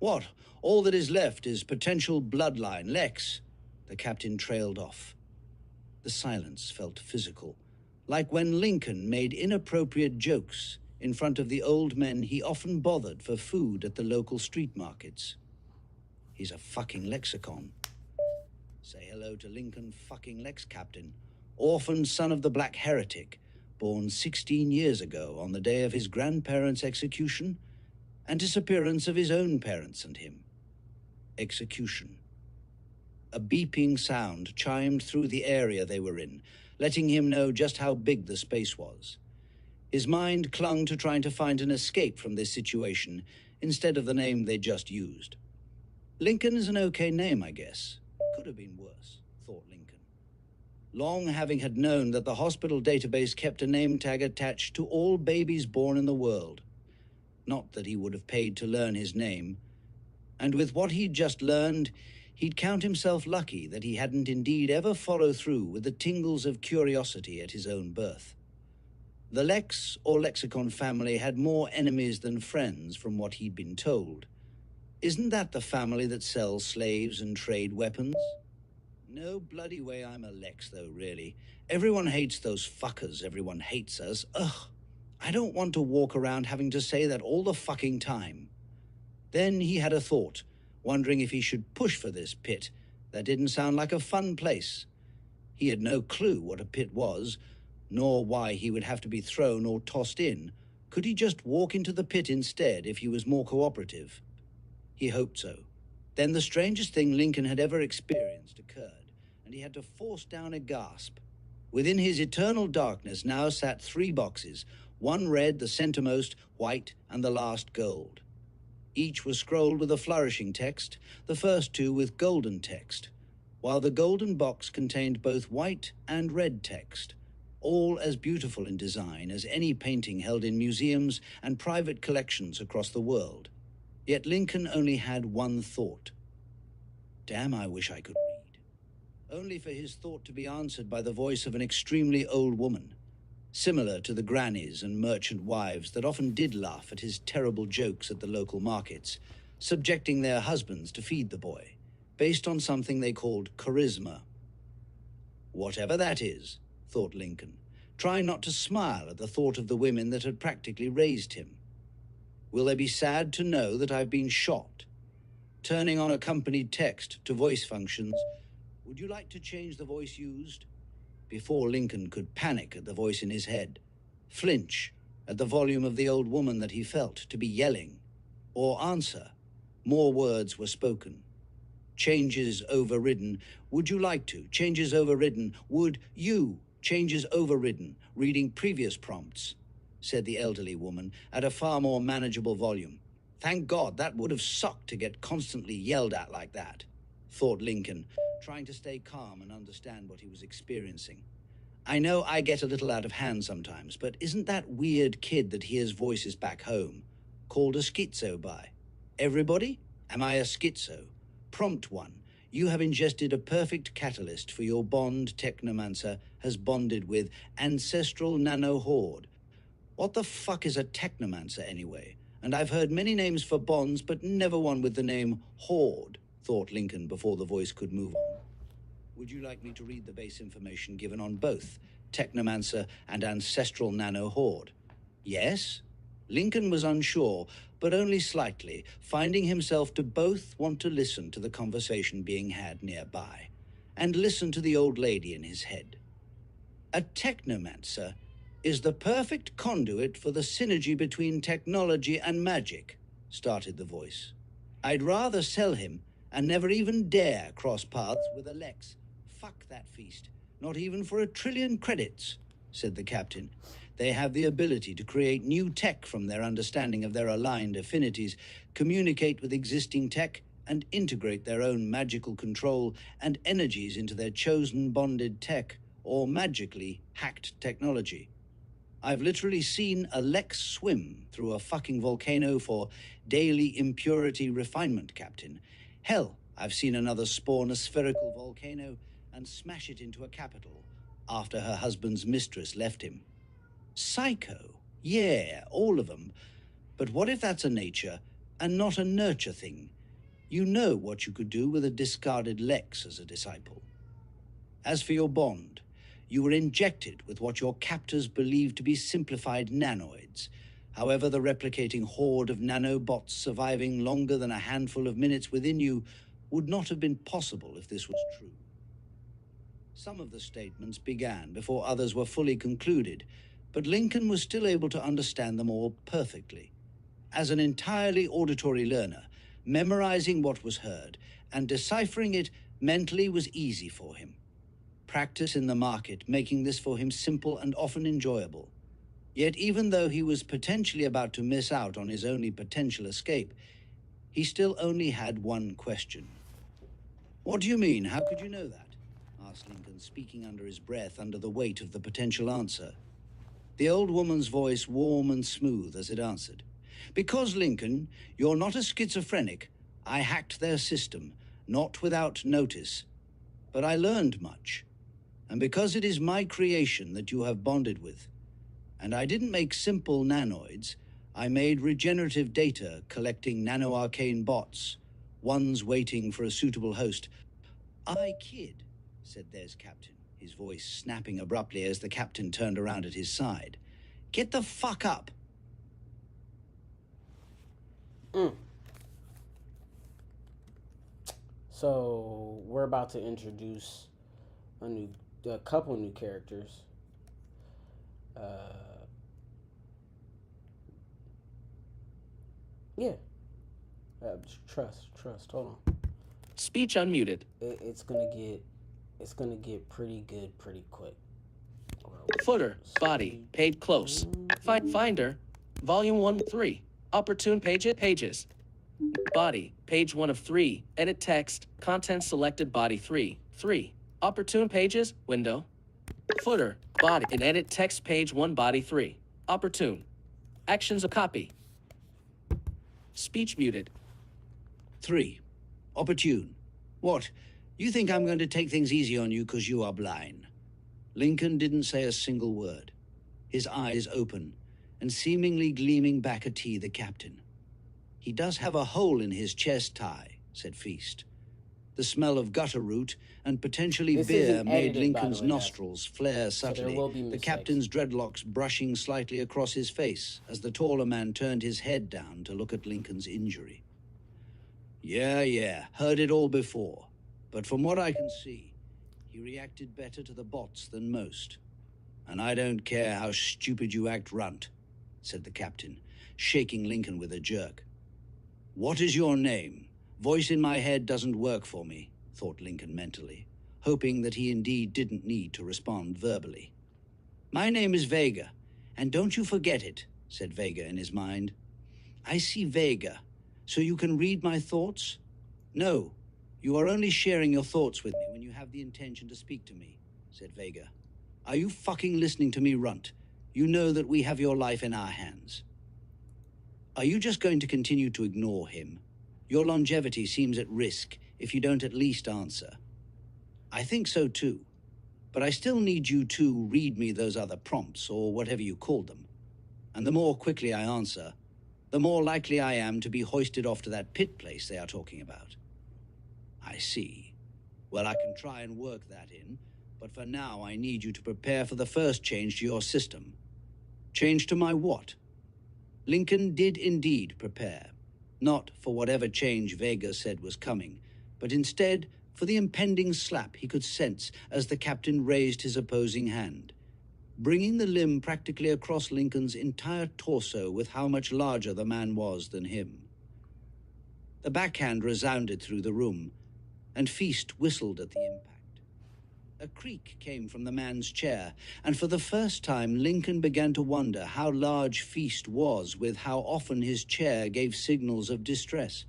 What? All that is left is potential bloodline, Lexx. The captain trailed off. The silence felt physical, like when Lincoln made inappropriate jokes in front of the old men he often bothered for food at the local street markets. He's a fucking lexicon. Say hello to Lincoln fucking Lexx, Captain. Orphan son of the Black Heretic, born 16 years ago on the day of his grandparents' execution and disappearance of his own parents and him. Execution. A beeping sound chimed through the area they were in, letting him know just how big the space was. His mind clung to trying to find an escape from this situation instead of the name they just used. Lincoln is an okay name, I guess. Could have been worse, thought Lincoln. Long having had known that the hospital database kept a name tag attached to all babies born in the world. Not that he would have paid to learn his name. And with what he'd just learned, he'd count himself lucky that he hadn't indeed ever followed through with the tingles of curiosity at his own birth. The Lexx or Lexicon family had more enemies than friends from what he'd been told. Isn't that the family that sells slaves and trade weapons? No bloody way I'm a Lexx, though, really. Everyone hates those fuckers. Everyone hates us. Ugh. I don't want to walk around having to say that all the fucking time. Then he had a thought, wondering if he should push for this pit. That didn't sound like a fun place. He had no clue what a pit was, nor why he would have to be thrown or tossed in. Could he just walk into the pit instead if he was more cooperative? He hoped so. Then the strangest thing Lincoln had ever experienced occurred, and he had to force down a gasp. Within his eternal darkness now sat 3 boxes, one red, the centermost, white, and the last gold. Each was scrolled with a flourishing text, the first 2 with golden text, while the golden box contained both white and red text, all as beautiful in design as any painting held in museums and private collections across the world. Yet Lincoln only had one thought. Damn, I wish I could read. Only for his thought to be answered by the voice of an extremely old woman, similar to the grannies and merchant wives that often did laugh at his terrible jokes at the local markets, subjecting their husbands to feed the boy, based on something they called charisma. Whatever that is, thought Lincoln, trying not to smile at the thought of the women that had practically raised him. Will they be sad to know that I've been shot? Turning on accompanied text to voice functions, would you like to change the voice used? Before Lincoln could panic at the voice in his head, flinch at the volume of the old woman that he felt to be yelling, or answer, more words were spoken. Changes overridden. Would you like to? Changes overridden. Would you? Changes overridden. Reading previous prompts, said the elderly woman at a far more manageable volume. Thank God, that would have sucked to get constantly yelled at like that, thought Lincoln, trying to stay calm and understand what he was experiencing. I know I get a little out of hand sometimes, but isn't that weird kid that hears voices back home called a schizo by? Everybody? Am I a schizo? Prompt 1. You have ingested a perfect catalyst for your bond technomancer has bonded with ancestral nanohorde. What the fuck is a technomancer anyway? And I've heard many names for bonds, but never one with the name horde, thought Lincoln before the voice could move on. Would you like me to read the base information given on both technomancer and ancestral nanohorde? Yes? Lincoln was unsure, but only slightly, finding himself to both want to listen to the conversation being had nearby, and listen to the old lady in his head. A technomancer is the perfect conduit for the synergy between technology and magic, started the voice. I'd rather sell him and never even dare cross paths with a Lexx. Fuck that feast. Not even for 1,000,000,000,000 credits, said the captain. They have the ability to create new tech from their understanding of their aligned affinities, communicate with existing tech, and integrate their own magical control and energies into their chosen bonded tech, or magically hacked technology. I've literally seen a Lexx swim through a fucking volcano for daily impurity refinement, Captain. Hell, I've seen another spawn a spherical volcano and smash it into a capital after her husband's mistress left him. Psycho. Yeah, all of them. But what if that's a nature and not a nurture thing? You know what you could do with a discarded Lexx as a disciple. As for your bond, you were injected with what your captors believed to be simplified nanoids. However, the replicating horde of nanobots surviving longer than a handful of minutes within you would not have been possible if this was true. Some of the statements began before others were fully concluded, but Lincoln was still able to understand them all perfectly. As an entirely auditory learner, memorizing what was heard and deciphering it mentally was easy for him. Practice in the market, making this for him simple and often enjoyable. Yet even though he was potentially about to miss out on his only potential escape, he still only had one question. "What do you mean? How could you know that?" asked Lincoln, speaking under his breath under the weight of the potential answer. The old woman's voice warm and smooth as it answered. "Because, Lincoln, you're not a schizophrenic. I hacked their system, not without notice. But I learned much. And because it is my creation that you have bonded with. And I didn't make simple nanoids. I made regenerative data collecting nano-arcane bots, ones waiting for a suitable host." "I kid," said there's Captain, his voice snapping abruptly as the captain turned around at his side. "Get the fuck up." So we're about to introduce a couple new characters. Yeah. Trust. Hold on. Speech unmuted. It's gonna get pretty good pretty quick. Footer, body, page close. Finder, volume 1, 3. Opportune pages. Body, page 1 of 3. Edit text, content selected body 3. 3. Opportune pages, window. Footer, body, and edit text page 1 body 3. Opportune. Actions of copy. Speech muted. 3. Opportune. What? You think I'm going to take things easy on you because you are blind? Lincoln didn't say a single word, his eyes open and seemingly gleaming back at the captain. "He does have a hole in his chest tie," said Feast. The smell of gutter root and potentially This beer isn't made edited, by the Lincoln's way, guys. nostrils flare So there subtly, will be the mistakes. captain's dreadlocks brushing slightly across his face as the taller man turned his head down to look at Lincoln's injury. Yeah, heard it all before. But from what I can see, he reacted better to the bots than most. And I don't care how stupid you act, runt, said the captain, shaking Lincoln with a jerk. "What is your name? Voice in my head doesn't work for me," thought Lincoln mentally, hoping that he indeed didn't need to respond verbally. "My name is Vega, and don't you forget it," said Vega in his mind. "I see Vega, so you can read my thoughts? No, you are only sharing your thoughts with me when you have the intention to speak to me," said Vega. "Are you fucking listening to me, runt? You know that we have your life in our hands. Are you just going to continue to ignore him? Your longevity seems at risk if you don't at least answer." "I think so too, but I still need you to read me those other prompts, or whatever you called them. And the more quickly I answer, the more likely I am to be hoisted off to that pit place they are talking about." "I see. Well, I can try and work that in, but for now I need you to prepare for the first change to your system." "Change to my what?" Lincoln did indeed prepare, not for whatever change Vega said was coming, but instead for the impending slap he could sense as the captain raised his opposing hand, bringing the limb practically across Lincoln's entire torso with how much larger the man was than him. The backhand resounded through the room, and Feast whistled at the impact. A creak came from the man's chair, and for the first time Lincoln began to wonder how large Feast was, with how often his chair gave signals of distress,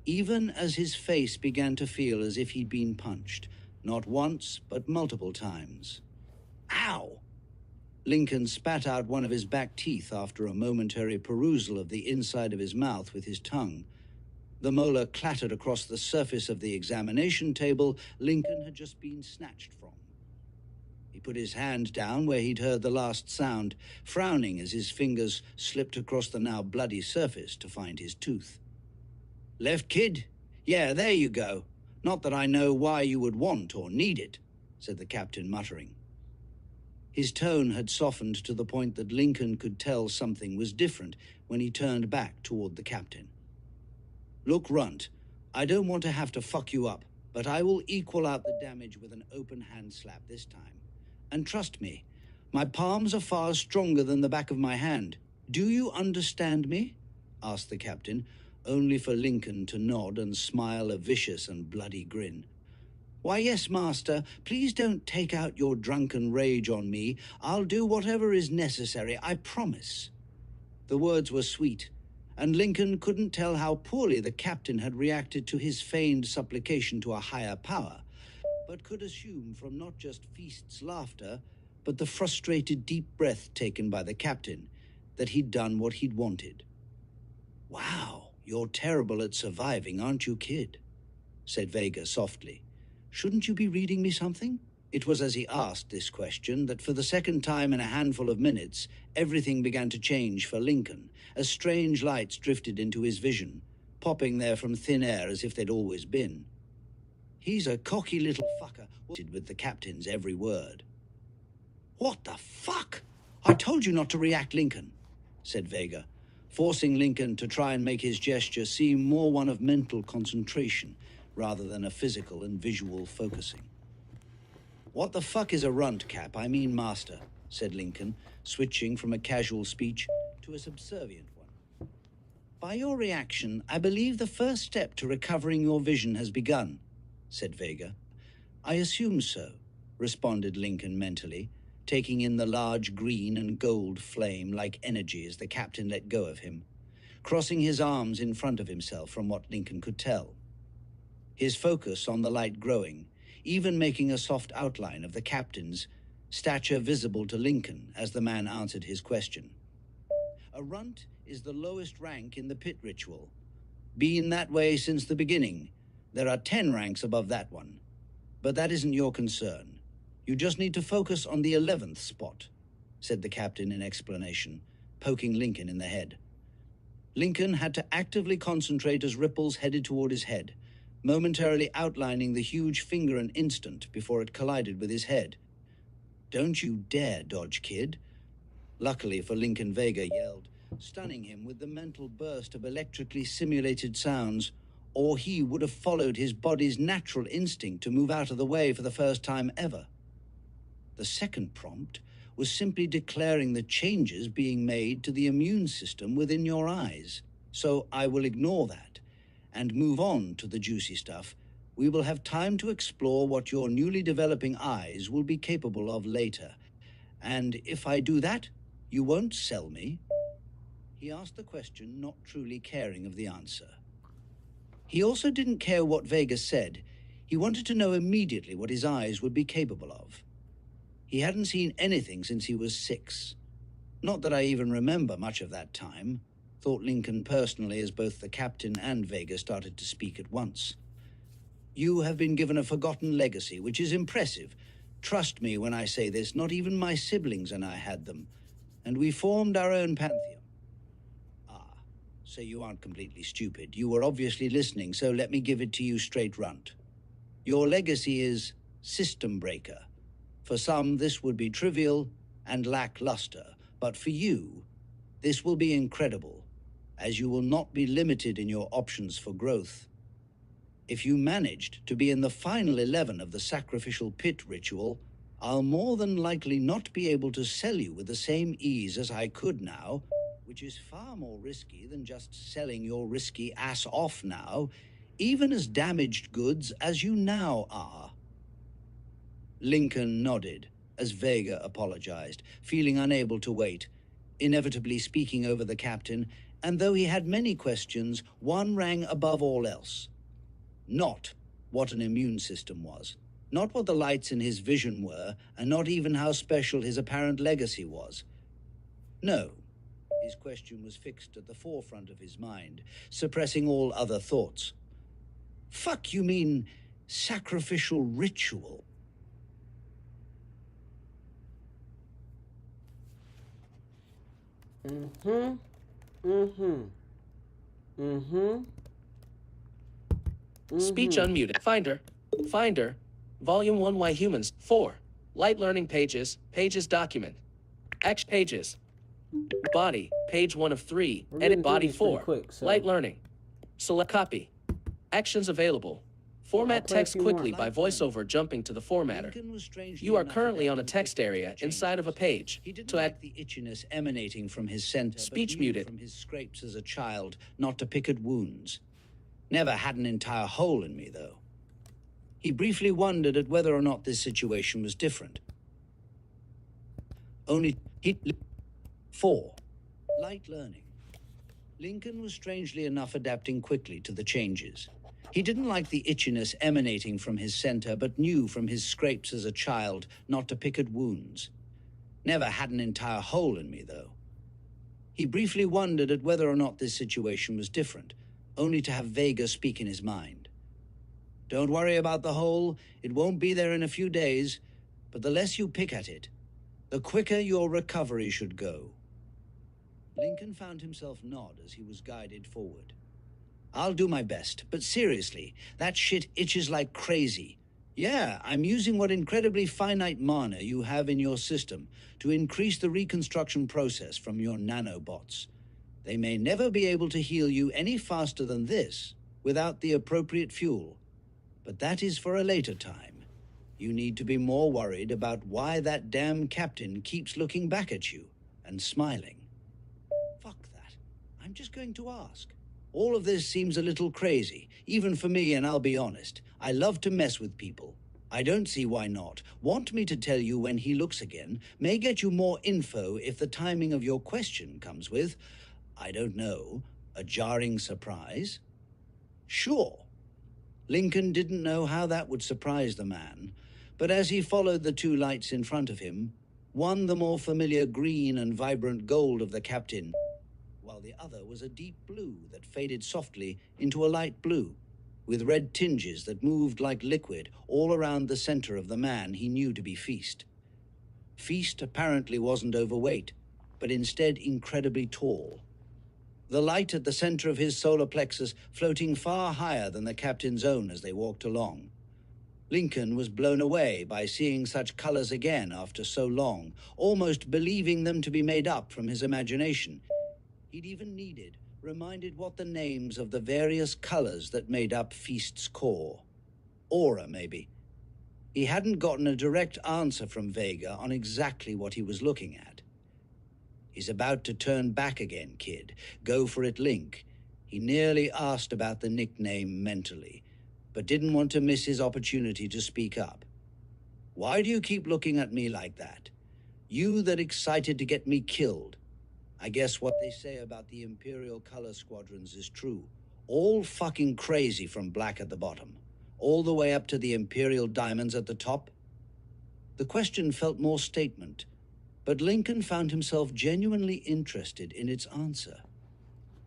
even as his face began to feel as if he'd been punched, not once, but multiple times. Ow! Lincoln spat out one of his back teeth after a momentary perusal of the inside of his mouth with his tongue. The molar clattered across the surface of the examination table Lincoln had just been snatched from. He put his hand down where he'd heard the last sound, frowning as his fingers slipped across the now bloody surface to find his tooth. "Left, kid? Yeah, there you go. Not that I know why you would want or need it," said the captain, muttering. His tone had softened to the point that Lincoln could tell something was different when he turned back toward the captain. "Look, Runt, I don't want to have to fuck you up, but I will equal out the damage with an open hand slap this time. And trust me, my palms are far stronger than the back of my hand. Do you understand me?" asked the captain, only for Lincoln to nod and smile a vicious and bloody grin. "Why, yes, master. Please don't take out your drunken rage on me. I'll do whatever is necessary, I promise." The words were sweet, and Lincoln couldn't tell how poorly the captain had reacted to his feigned supplication to a higher power, but could assume from not just Feast's laughter, but the frustrated deep breath taken by the captain, that he'd done what he'd wanted. "Wow, you're terrible at surviving, aren't you, kid?" said Vega softly. "Shouldn't you be reading me something?" It was as he asked this question that for the second time in a handful of minutes, everything began to change for Lincoln, as strange lights drifted into his vision, popping there from thin air as if they'd always been. "He's a cocky little fucker," with the captain's every word. "What the fuck? I told you not to react, Lincoln," said Vega, forcing Lincoln to try and make his gesture seem more one of mental concentration rather than a physical and visual focusing. "What the fuck is a runt, Cap? I mean master," said Lincoln, switching from a casual speech to a subservient one. "By your reaction, I believe the first step to recovering your vision has begun," said Vega. "I assume so," responded Lincoln mentally, taking in the large green and gold flame like energy as the captain let go of him, crossing his arms in front of himself from what Lincoln could tell. His focus on the light growing, even making a soft outline of the captain's stature visible to Lincoln as the man answered his question. "A runt is the lowest rank in the pit ritual. Been that way since the beginning. There are 10 ranks above that one. But that isn't your concern. You just need to focus on the 11th spot," said the captain in explanation, poking Lincoln in the head. Lincoln had to actively concentrate as ripples headed toward his head, momentarily outlining the huge finger an instant before it collided with his head. "Don't you dare dodge, kid." Luckily for Lincoln, Vega yelled, stunning him with the mental burst of electrically simulated sounds, or he would have followed his body's natural instinct to move out of the way for the first time ever. The second prompt was simply declaring the changes being made to the immune system within your eyes. So I will ignore that and move on to the juicy stuff. We will have time to explore what your newly developing eyes will be capable of later. And if I do that, you won't sell me? He asked the question, not truly caring of the answer. He also didn't care what Vega said. He wanted to know immediately what his eyes would be capable of. He hadn't seen anything since he was 6. Not that I even remember much of that time, thought Lincoln personally as both the captain and Vega started to speak at once. "You have been given a forgotten legacy, which is impressive. Trust me when I say this, not even my siblings and I had them, and we formed our own pantheon." "Ah, so you aren't completely stupid. You were obviously listening, so let me give it to you straight, Runt. Your legacy is system breaker. For some, this would be trivial and lackluster, but for you, this will be incredible, as you will not be limited in your options for growth. If you managed to be in the final 11 of the sacrificial pit ritual, I'll more than likely not be able to sell you with the same ease as I could now, which which is far more risky than just selling your risky ass off now, even as damaged goods as you now are. Lincoln nodded as Vega apologized, feeling unable to wait, inevitably speaking over the captain, and though he had many questions, one rang above all else. Not what an immune system was, not what the lights in his vision were, and not even how special his apparent legacy was. No, his question was fixed at the forefront of his mind, suppressing all other thoughts. Fuck, you mean sacrificial ritual? Speech unmuted. Finder. Volume 1 Why Humans. 4. Light learning pages. Pages document. Action pages. Body. Page 1 of 3. Edit body 4. Quick, so. Light learning. Select copy. Actions available. Format text quickly by voiceover jumping to the formatter. You are currently on a text area inside of a page. He didn't To add like the itchiness emanating from his center, Speech but knew muted. from his scrapes as a child not to pick at wounds. Never had an entire hole in me, though. He briefly wondered at whether or not this situation was different. 4. Light learning. Lincoln was strangely enough adapting quickly to the changes. He didn't like the itchiness emanating from his center, but knew from his scrapes as a child not to pick at wounds. Never had an entire hole in me, though. He briefly wondered at whether or not this situation was different, only to have Vega speak in his mind. Don't worry about the hole. It won't be there in a few days, but the less you pick at it, the quicker your recovery should go. Lincoln found himself nod as he was guided forward. I'll do my best, but seriously, that shit itches like crazy. Yeah, I'm using what incredibly finite mana you have in your system to increase the reconstruction process from your nanobots. They may never be able to heal you any faster than this without the appropriate fuel, but that is for a later time. You need to be more worried about why that damn captain keeps looking back at you and smiling. Fuck that. I'm just going to ask. All of this seems a little crazy, even for me, and I'll be honest. I love to mess with people. I don't see why not. Want me to tell you when he looks again may get you more info if the timing of your question comes with, I don't know, a jarring surprise? Sure. Lincoln didn't know how that would surprise the man, but as he followed the two lights in front of him, one the more familiar green and vibrant gold of the captain, while the other was a deep blue that faded softly into a light blue, with red tinges that moved like liquid all around the center of the man he knew to be Feast. Feast apparently wasn't overweight, but instead incredibly tall. The light at the center of his solar plexus floating far higher than the captain's own as they walked along. Lincoln was blown away by seeing such colors again after so long, almost believing them to be made up from his imagination. He'd even reminded what the names of the various colors that made up Feast's core. Aura, maybe. He hadn't gotten a direct answer from Vega on exactly what he was looking at. He's about to turn back again, kid. Go for it, Link. He nearly asked about the nickname mentally, but didn't want to miss his opportunity to speak up. Why do you keep looking at me like that? You that excited to get me killed. I guess what they say about the Imperial color squadrons is true. All fucking crazy from black at the bottom, all the way up to the Imperial diamonds at the top. The question felt more statement, but Lincoln found himself genuinely interested in its answer.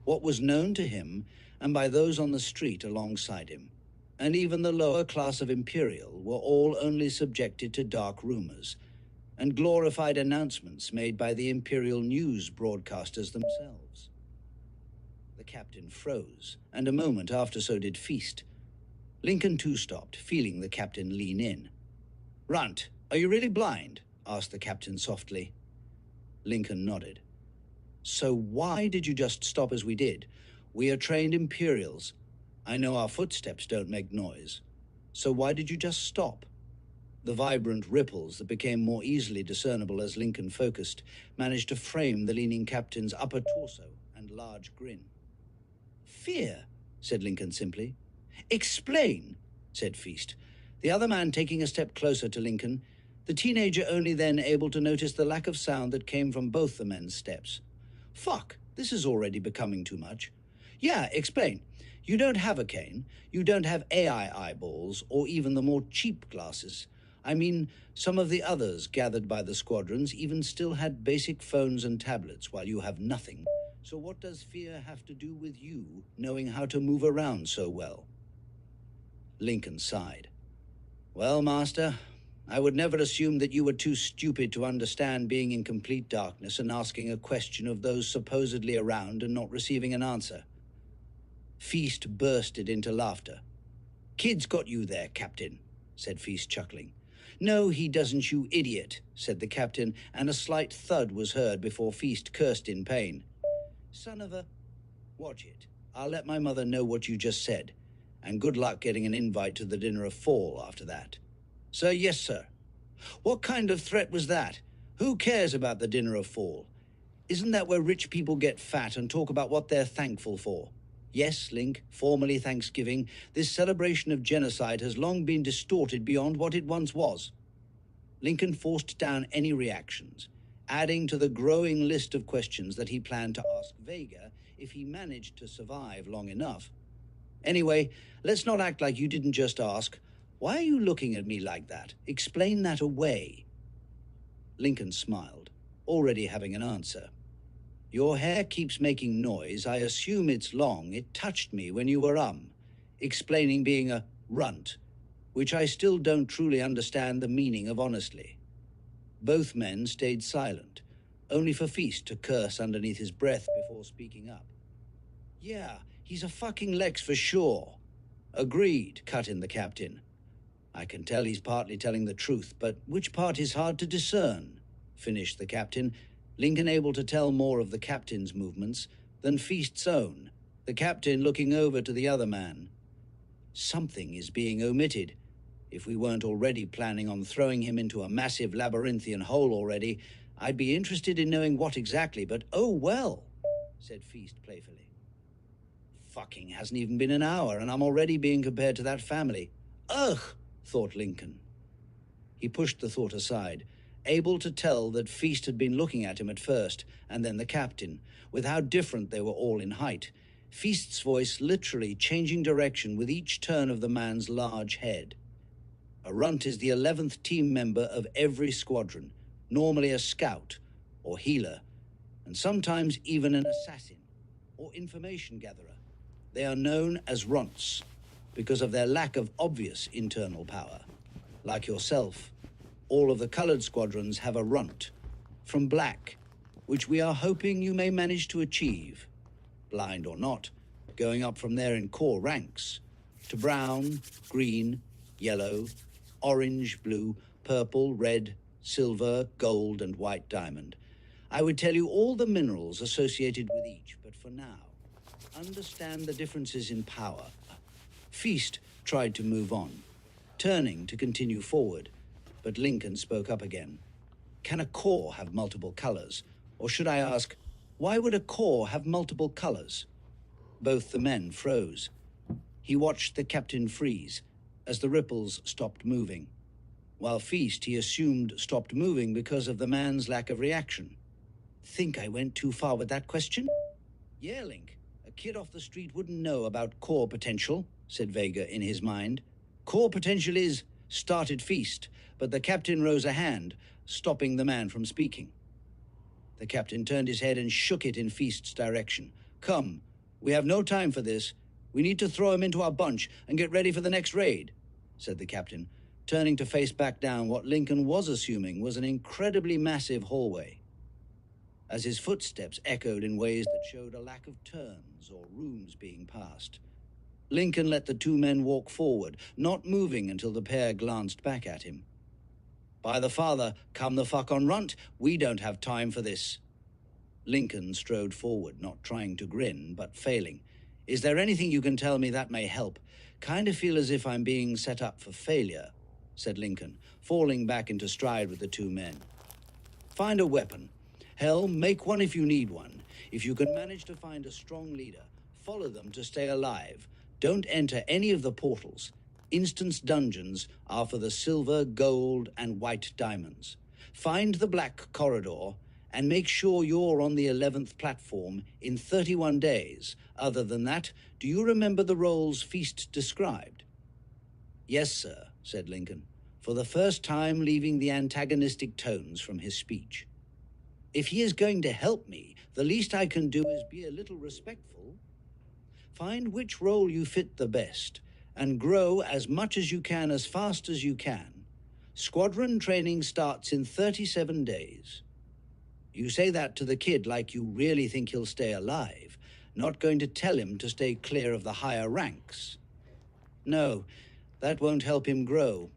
What was known to him, and by those on the street alongside him, and even the lower class of Imperial, were all only subjected to dark rumors and glorified announcements made by the Imperial news broadcasters themselves. The captain froze, and a moment after so did Feast. Lincoln too stopped, feeling the captain lean in. "Runt, are you really blind?" asked the captain softly. Lincoln nodded. "So why did you just stop as we did? We are trained Imperials. I know our footsteps don't make noise. So why did you just stop?" The vibrant ripples that became more easily discernible as Lincoln focused managed to frame the leaning captain's upper torso and large grin. "Fear," said Lincoln simply. "Explain," said Feast, the other man taking a step closer to Lincoln, the teenager only then able to notice the lack of sound that came from both the men's steps. "Fuck, this is already becoming too much. Yeah, explain. You don't have a cane, you don't have AI eyeballs, or even the more cheap glasses. I mean, some of the others gathered by the squadrons even still had basic phones and tablets, while you have nothing. So what does fear have to do with you knowing how to move around so well?" Lincoln sighed. "Well, Master, I would never assume that you were too stupid to understand being in complete darkness and asking a question of those supposedly around and not receiving an answer." Feast bursted into laughter. "Kid's got you there, Captain," said Feast, chuckling. "No, he doesn't, you idiot," said the captain, and a slight thud was heard before Feast cursed in pain. "Son of a—" "Watch it. I'll let my mother know what you just said, and good luck getting an invite to the dinner of fall after that." "Sir, yes, sir." "What kind of threat was that? Who cares about the dinner of fall? Isn't that where rich people get fat and talk about what they're thankful for? Yes, Link, formerly Thanksgiving, this celebration of genocide has long been distorted beyond what it once was." Lincoln forced down any reactions, adding to the growing list of questions that he planned to ask Vega if he managed to survive long enough. "Anyway, let's not act like you didn't just ask. Why are you looking at me like that? Explain that away." Lincoln smiled, already having an answer. "Your hair keeps making noise. I assume it's long. It touched me when you were explaining being a runt, which I still don't truly understand the meaning of honestly." Both men stayed silent, only for Feast to curse underneath his breath before speaking up. "Yeah, he's a fucking Lexx for sure." "Agreed," cut in the captain. "I can tell he's partly telling the truth, but which part is hard to discern," finished the captain, Lincoln able to tell more of the captain's movements than Feast's own, the captain looking over to the other man. "Something is being omitted. If we weren't already planning on throwing him into a massive labyrinthian hole already, I'd be interested in knowing what exactly, but oh well," said Feast playfully. "Fucking hasn't even been an hour, and I'm already being compared to that family. Ugh, thought Lincoln. He pushed the thought aside, able to tell that Feast had been looking at him at first, and then the captain, with how different they were all in height, Feast's voice literally changing direction with each turn of the man's large head. A runt is the 11th team member of every squadron, normally a scout or healer, and sometimes even an assassin or information gatherer. They are known as runts because of their lack of obvious internal power. Like yourself, all of the colored squadrons have a runt, from black, which we are hoping you may manage to achieve, blind or not, going up from there in core ranks, to brown, green, yellow, orange, blue, purple, red, silver, gold, and white diamond. I would tell you all the minerals associated with each, but for now, understand the differences in power. Feast tried to move on, turning to continue forward, but Lincoln spoke up again. Can a core have multiple colors? Or should I ask, why would a core have multiple colors? Both the men froze. He watched the captain freeze as the ripples stopped moving, while Feast, he assumed, stopped moving because of the man's lack of reaction. Think I went too far with that question? Yeah, Link. A kid off the street wouldn't know about core potential, said Vega in his mind. Core potential is, started Feast, but the captain rose a hand, stopping the man from speaking. The captain turned his head and shook it in Feast's direction. Come, we have no time for this. We need to throw him into our bunch and get ready for the next raid, said the captain, turning to face back down what Lincoln was assuming was an incredibly massive hallway. As his footsteps echoed in ways that showed a lack of turns or rooms being passed, Lincoln let the two men walk forward, not moving until the pair glanced back at him. By the father, come the fuck on, runt. We don't have time for this. Lincoln strode forward, not trying to grin, but failing. Is there anything you can tell me that may help? Kind of feel as if I'm being set up for failure. said Lincoln, falling back into stride with the two men. Find a weapon. Hell, make one if you need one. If you can manage to find a strong leader, follow them to stay alive. Don't enter any of the portals. Instance dungeons are for the silver, gold, and white diamonds. Find the black corridor and make sure you're on the 11th platform in 31 days. Other than that, do you remember the roles Feast described? Yes, sir, said Lincoln, for the first time leaving the antagonistic tones from his speech. If he is going to help me, the least I can do is be a little respectful. Find which role you fit the best, and grow as much as you can as fast as you can. Squadron training starts in 37 days. You say that to the kid like you really think he'll stay alive, not going to tell him to stay clear of the higher ranks. No, that won't help him grow.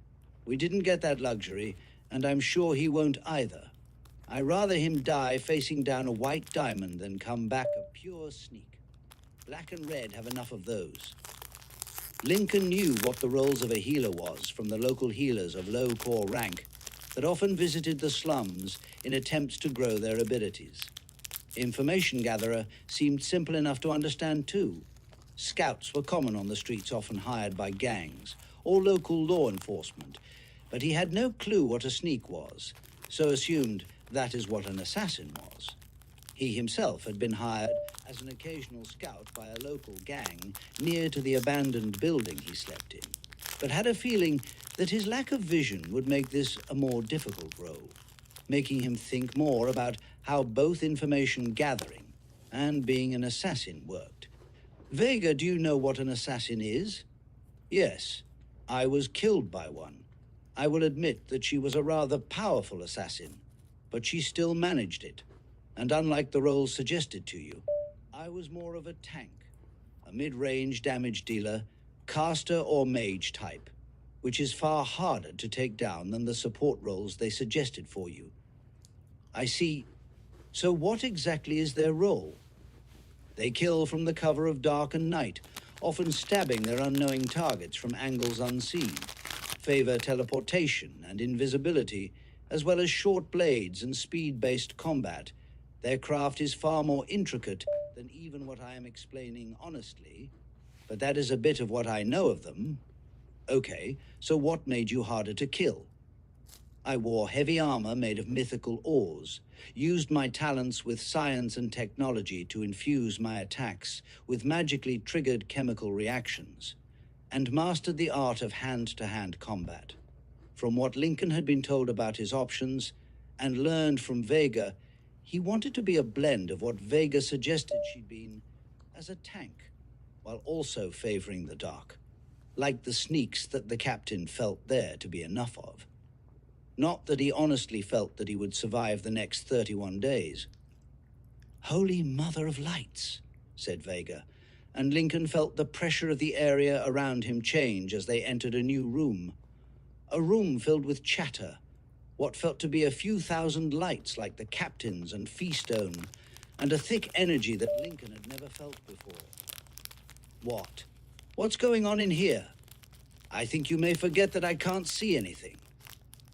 We didn't get that luxury, and I'm sure he won't either. I'd rather him die facing down a white diamond than come back a pure sneak. Black and red have enough of those. Lincoln knew what the roles of a healer was from the local healers of low core rank that often visited the slums in attempts to grow their abilities. Information gatherer seemed simple enough to understand too. Scouts were common on the streets, often hired by gangs or local law enforcement, but he had no clue what a sneak was, so assumed that is what an assassin was. He himself had been hired as an occasional scout by a local gang near to the abandoned building he slept in, but had a feeling that his lack of vision would make this a more difficult role, making him think more about how both information gathering and being an assassin worked. Vega, do you know what an assassin is? Yes, I was killed by one. I will admit that she was a rather powerful assassin, but she still managed it. And unlike the roles suggested to you, I was more of a tank, a mid-range damage dealer, caster or mage type, which is far harder to take down than the support roles they suggested for you. I see. So what exactly is their role? They kill from the cover of dark and night, often stabbing their unknowing targets from angles unseen, favor teleportation and invisibility, as well as short blades and speed-based combat. Their craft is far more intricate than even what I am explaining honestly, but that is a bit of what I know of them. Okay, so what made you harder to kill? I wore heavy armor made of mythical ores, used my talents with science and technology to infuse my attacks with magically triggered chemical reactions, and mastered the art of hand-to-hand combat. From what Lincoln had been told about his options, and learned from Vega, he wanted to be a blend of what Vega suggested she'd been as a tank, while also favoring the dark, like the sneaks that the captain felt there to be enough of. Not that he honestly felt that he would survive the next 31 days. Holy Mother of Lights, said Vega, and Lincoln felt the pressure of the area around him change as they entered a new room. A room filled with chatter, what felt to be a few thousand lights like the captain's and Feast own, and a thick energy that Lincoln had never felt before. What? What's going on in here? I think you may forget that I can't see anything.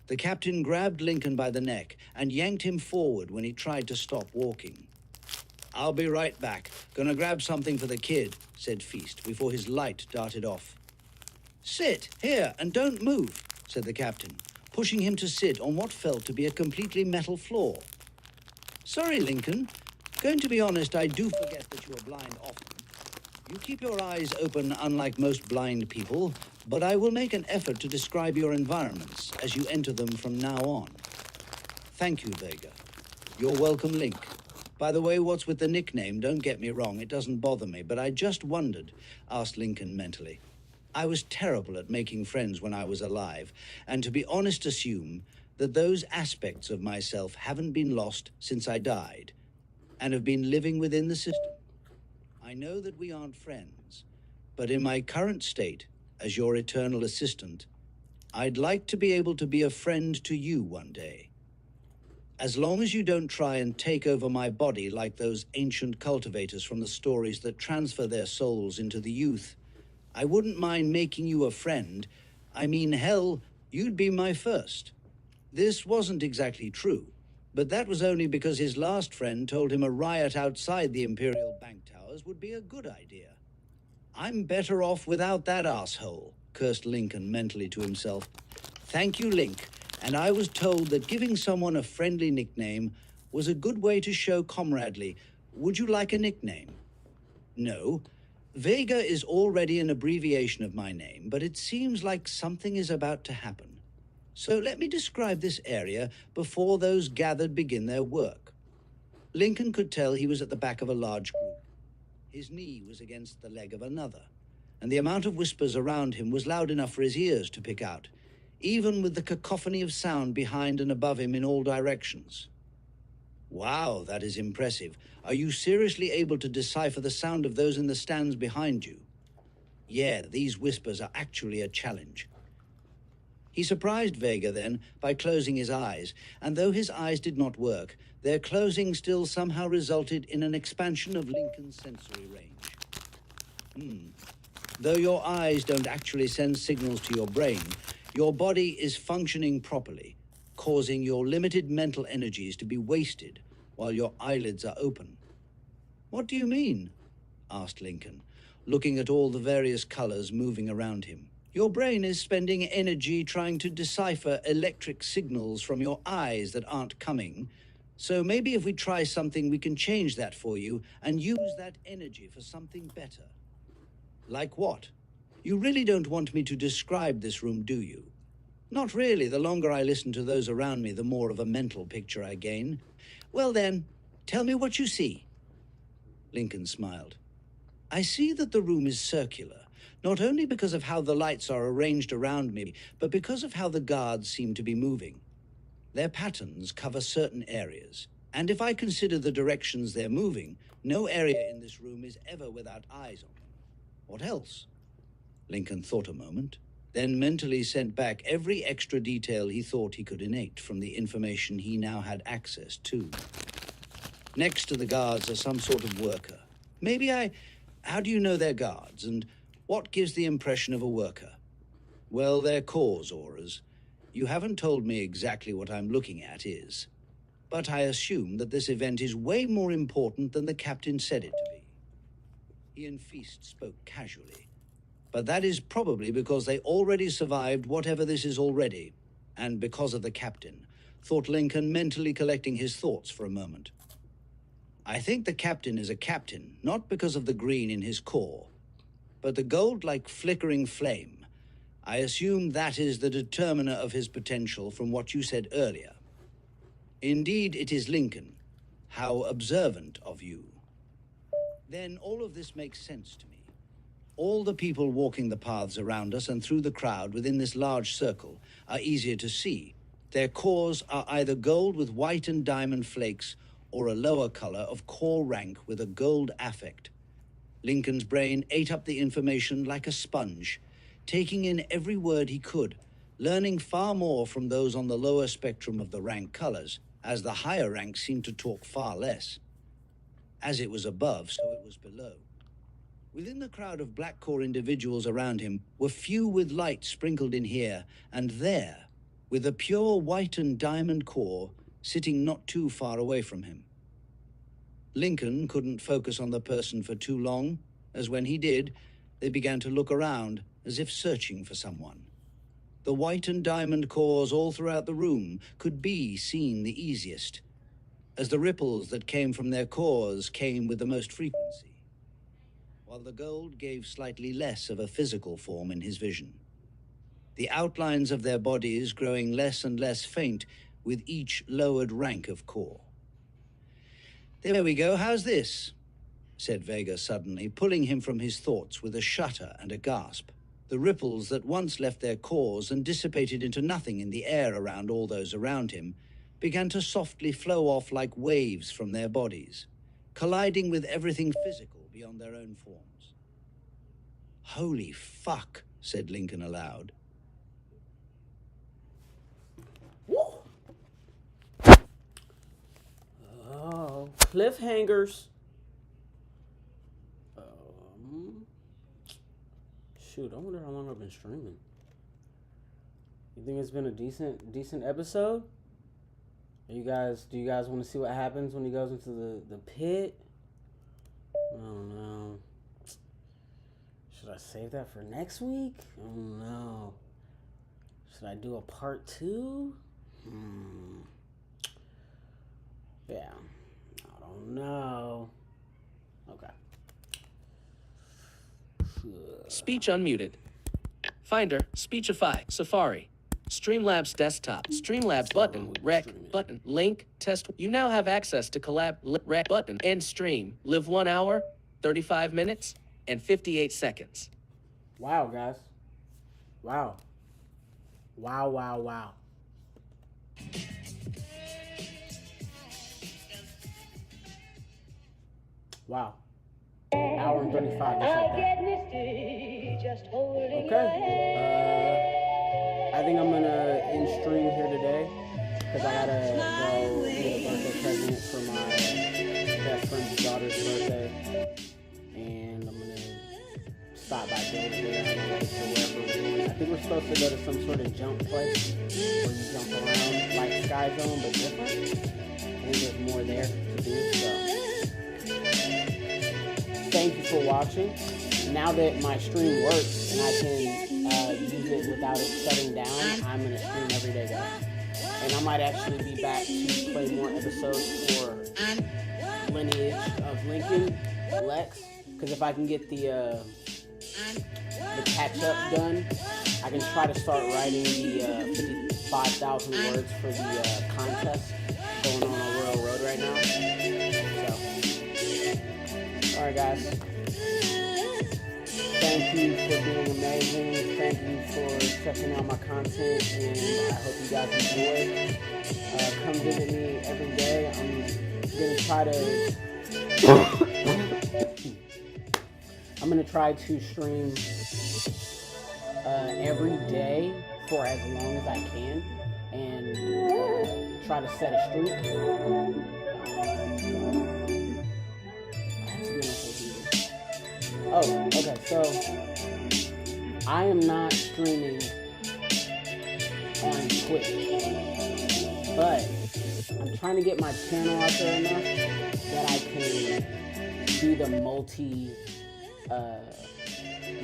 The captain grabbed Lincoln by the neck and yanked him forward when he tried to stop walking. I'll be right back. Gonna grab something for the kid, said Feast before his light darted off. Sit here and don't move, said the captain, pushing him to sit on what felt to be a completely metal floor. Sorry, Lincoln. Going to be honest, I do forget that you are blind often. You keep your eyes open unlike most blind people, but I will make an effort to describe your environments as you enter them from now on. Thank you, Vega. You're welcome, Link. By the way, what's with the nickname? Don't get me wrong, it doesn't bother me, but I just wondered, asked Lincoln mentally. I was terrible at making friends when I was alive, and to be honest assume that those aspects of myself haven't been lost since I died, and have been living within the system. I know that we aren't friends, but in my current state, as your eternal assistant, I'd like to be able to be a friend to you one day. As long as you don't try and take over my body like those ancient cultivators from the stories that transfer their souls into the youth, I wouldn't mind making you a friend. I mean, hell, you'd be my first. This wasn't exactly true, but that was only because his last friend told him a riot outside the Imperial Bank Towers would be a good idea. I'm better off without that asshole, cursed Lincoln mentally to himself. Thank you, Link, and I was told that giving someone a friendly nickname was a good way to show comradely. Would you like a nickname? No. Vega is already an abbreviation of my name, but it seems like something is about to happen. So let me describe this area before those gathered begin their work. Lincoln could tell he was at the back of a large group. His knee was against the leg of another, and the amount of whispers around him was loud enough for his ears to pick out, even with the cacophony of sound behind and above him in all directions. Wow, that is impressive. Are you seriously able to decipher the sound of those in the stands behind you? Yeah, these whispers are actually a challenge. He surprised Vega then by closing his eyes, and though his eyes did not work, their closing still somehow resulted in an expansion of Lincoln's sensory range. Though your eyes don't actually send signals to your brain, your body is functioning properly, causing your limited mental energies to be wasted while your eyelids are open. What do you mean? Asked Lincoln, looking at all the various colors moving around him. Your brain is spending energy trying to decipher electric signals from your eyes that aren't coming. So maybe if we try something, we can change that for you and use that energy for something better. Like what? You really don't want me to describe this room, do you? Not really. The longer I listen to those around me, the more of a mental picture I gain. Well then, tell me what you see. Lincoln smiled. I see that the room is circular. Not only because of how the lights are arranged around me, but because of how the guards seem to be moving. Their patterns cover certain areas, and if I consider the directions they're moving, no area in this room is ever without eyes on them. What else? Lincoln thought a moment, then mentally sent back every extra detail he thought he could innate from the information he now had access to. Next to the guards are some sort of worker. How do you know they're guards, and what gives the impression of a worker? Well, they're cause auras. You haven't told me exactly what I'm looking at is. But I assume that this event is way more important than the captain said it to be. He and Feast spoke casually. But that is probably because they already survived whatever this is already, and because of the captain, thought Lincoln, mentally collecting his thoughts for a moment. I think the captain is a captain, not because of the green in his core, but the gold-like flickering flame. I assume that is the determiner of his potential from what you said earlier. Indeed, it is Lincoln. How observant of you. Then all of this makes sense to me. All the people walking the paths around us and through the crowd within this large circle are easier to see. Their cores are either gold with white and diamond flakes or a lower color of core rank with a gold affect. Lincoln's brain ate up the information like a sponge, taking in every word he could, learning far more from those on the lower spectrum of the rank colors, as the higher ranks seemed to talk far less. As it was above, so it was below. Within the crowd of black core individuals around him were few with light sprinkled in here and there, with a pure white and diamond core sitting not too far away from him. Lincoln couldn't focus on the person for too long, as when he did, they began to look around as if searching for someone. The white and diamond cores all throughout the room could be seen the easiest, as the ripples that came from their cores came with the most frequency, while the gold gave slightly less of a physical form in his vision. The outlines of their bodies growing less and less faint with each lowered rank of core. There we go, how's this? Said Vega suddenly, pulling him from his thoughts with a shudder and a gasp. The ripples that once left their cores and dissipated into nothing in the air around all those around him began to softly flow off like waves from their bodies, colliding with everything physical beyond their own forms. Holy fuck, said Lincoln aloud. Oh, cliffhangers. Shoot, I wonder how long I've been streaming. You think it's been a decent episode? Do you guys want to see what happens when he goes into the pit? I don't know. Should I save that for next week? I don't know. Should I do a part 2? Yeah. I don't know. Okay. Speech unmuted. Finder, Speechify, Safari. Streamlabs desktop, Streamlabs button, rec, button, link, test. You now have access to collab, rec, button, end stream. Live 1 hour, 35 minutes, and 58 seconds. Wow, guys. Wow. Wow, wow, wow. Wow. Hour and 35, just like that. Okay. I think I'm gonna end stream here today because I gotta go get a birthday present for my best friend's daughter's birthday, and I'm gonna stop by Delaware on the way to wherever we're going. I think we're supposed to go to some sort of jump place where you jump around like Sky Zone but different. I think there's more there to do. So thank you for watching. Now that my stream works and I can use it without it shutting down, I'm going to stream every day, guys. And I might actually be back to play more episodes for Lineage of Lincoln, Lexx. Because if I can get the catch-up done, I can try to start writing the 55,000 words for the contest going on RoyalRoad right now. So, alright guys. Thank you for being amazing. Thank you for checking out my content, and I hope you guys enjoy. Come visit me every day. I'm gonna try to stream every day for as long as I can, and try to set a streak. Oh, okay, so I am not streaming on Twitch, but I'm trying to get my channel out there enough that I can do the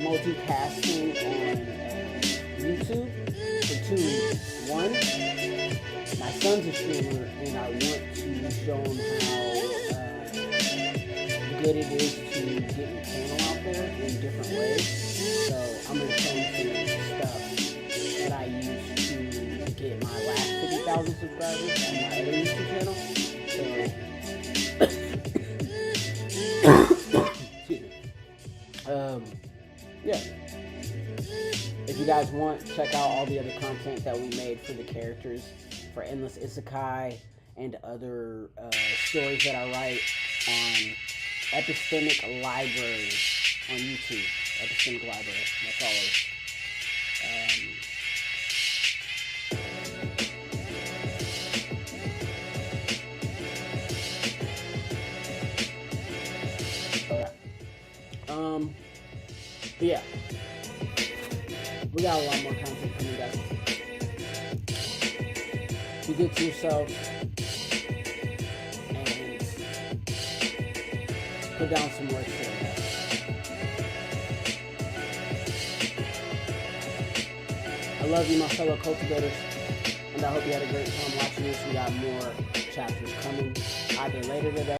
multicasting on YouTube for 2 reasons. One, my son's a streamer, and I want to show him how good it is to get your channel out there in different ways. So I'm going to show him some stuff that I use to get my last 50,000 subscribers on my other YouTube channel. So, yeah. If you guys want, check out all the other content that we made for the characters, for Endless Isekai, and other stories that I write on Epistemic Library on YouTube. Epistemic Library. That's all it is. But yeah. We got a lot more content coming, guys. Be good to yourselves. Put down some work for you. I love you, my fellow cultivators, and I hope you had a great time watching this. We got more chapters coming either later today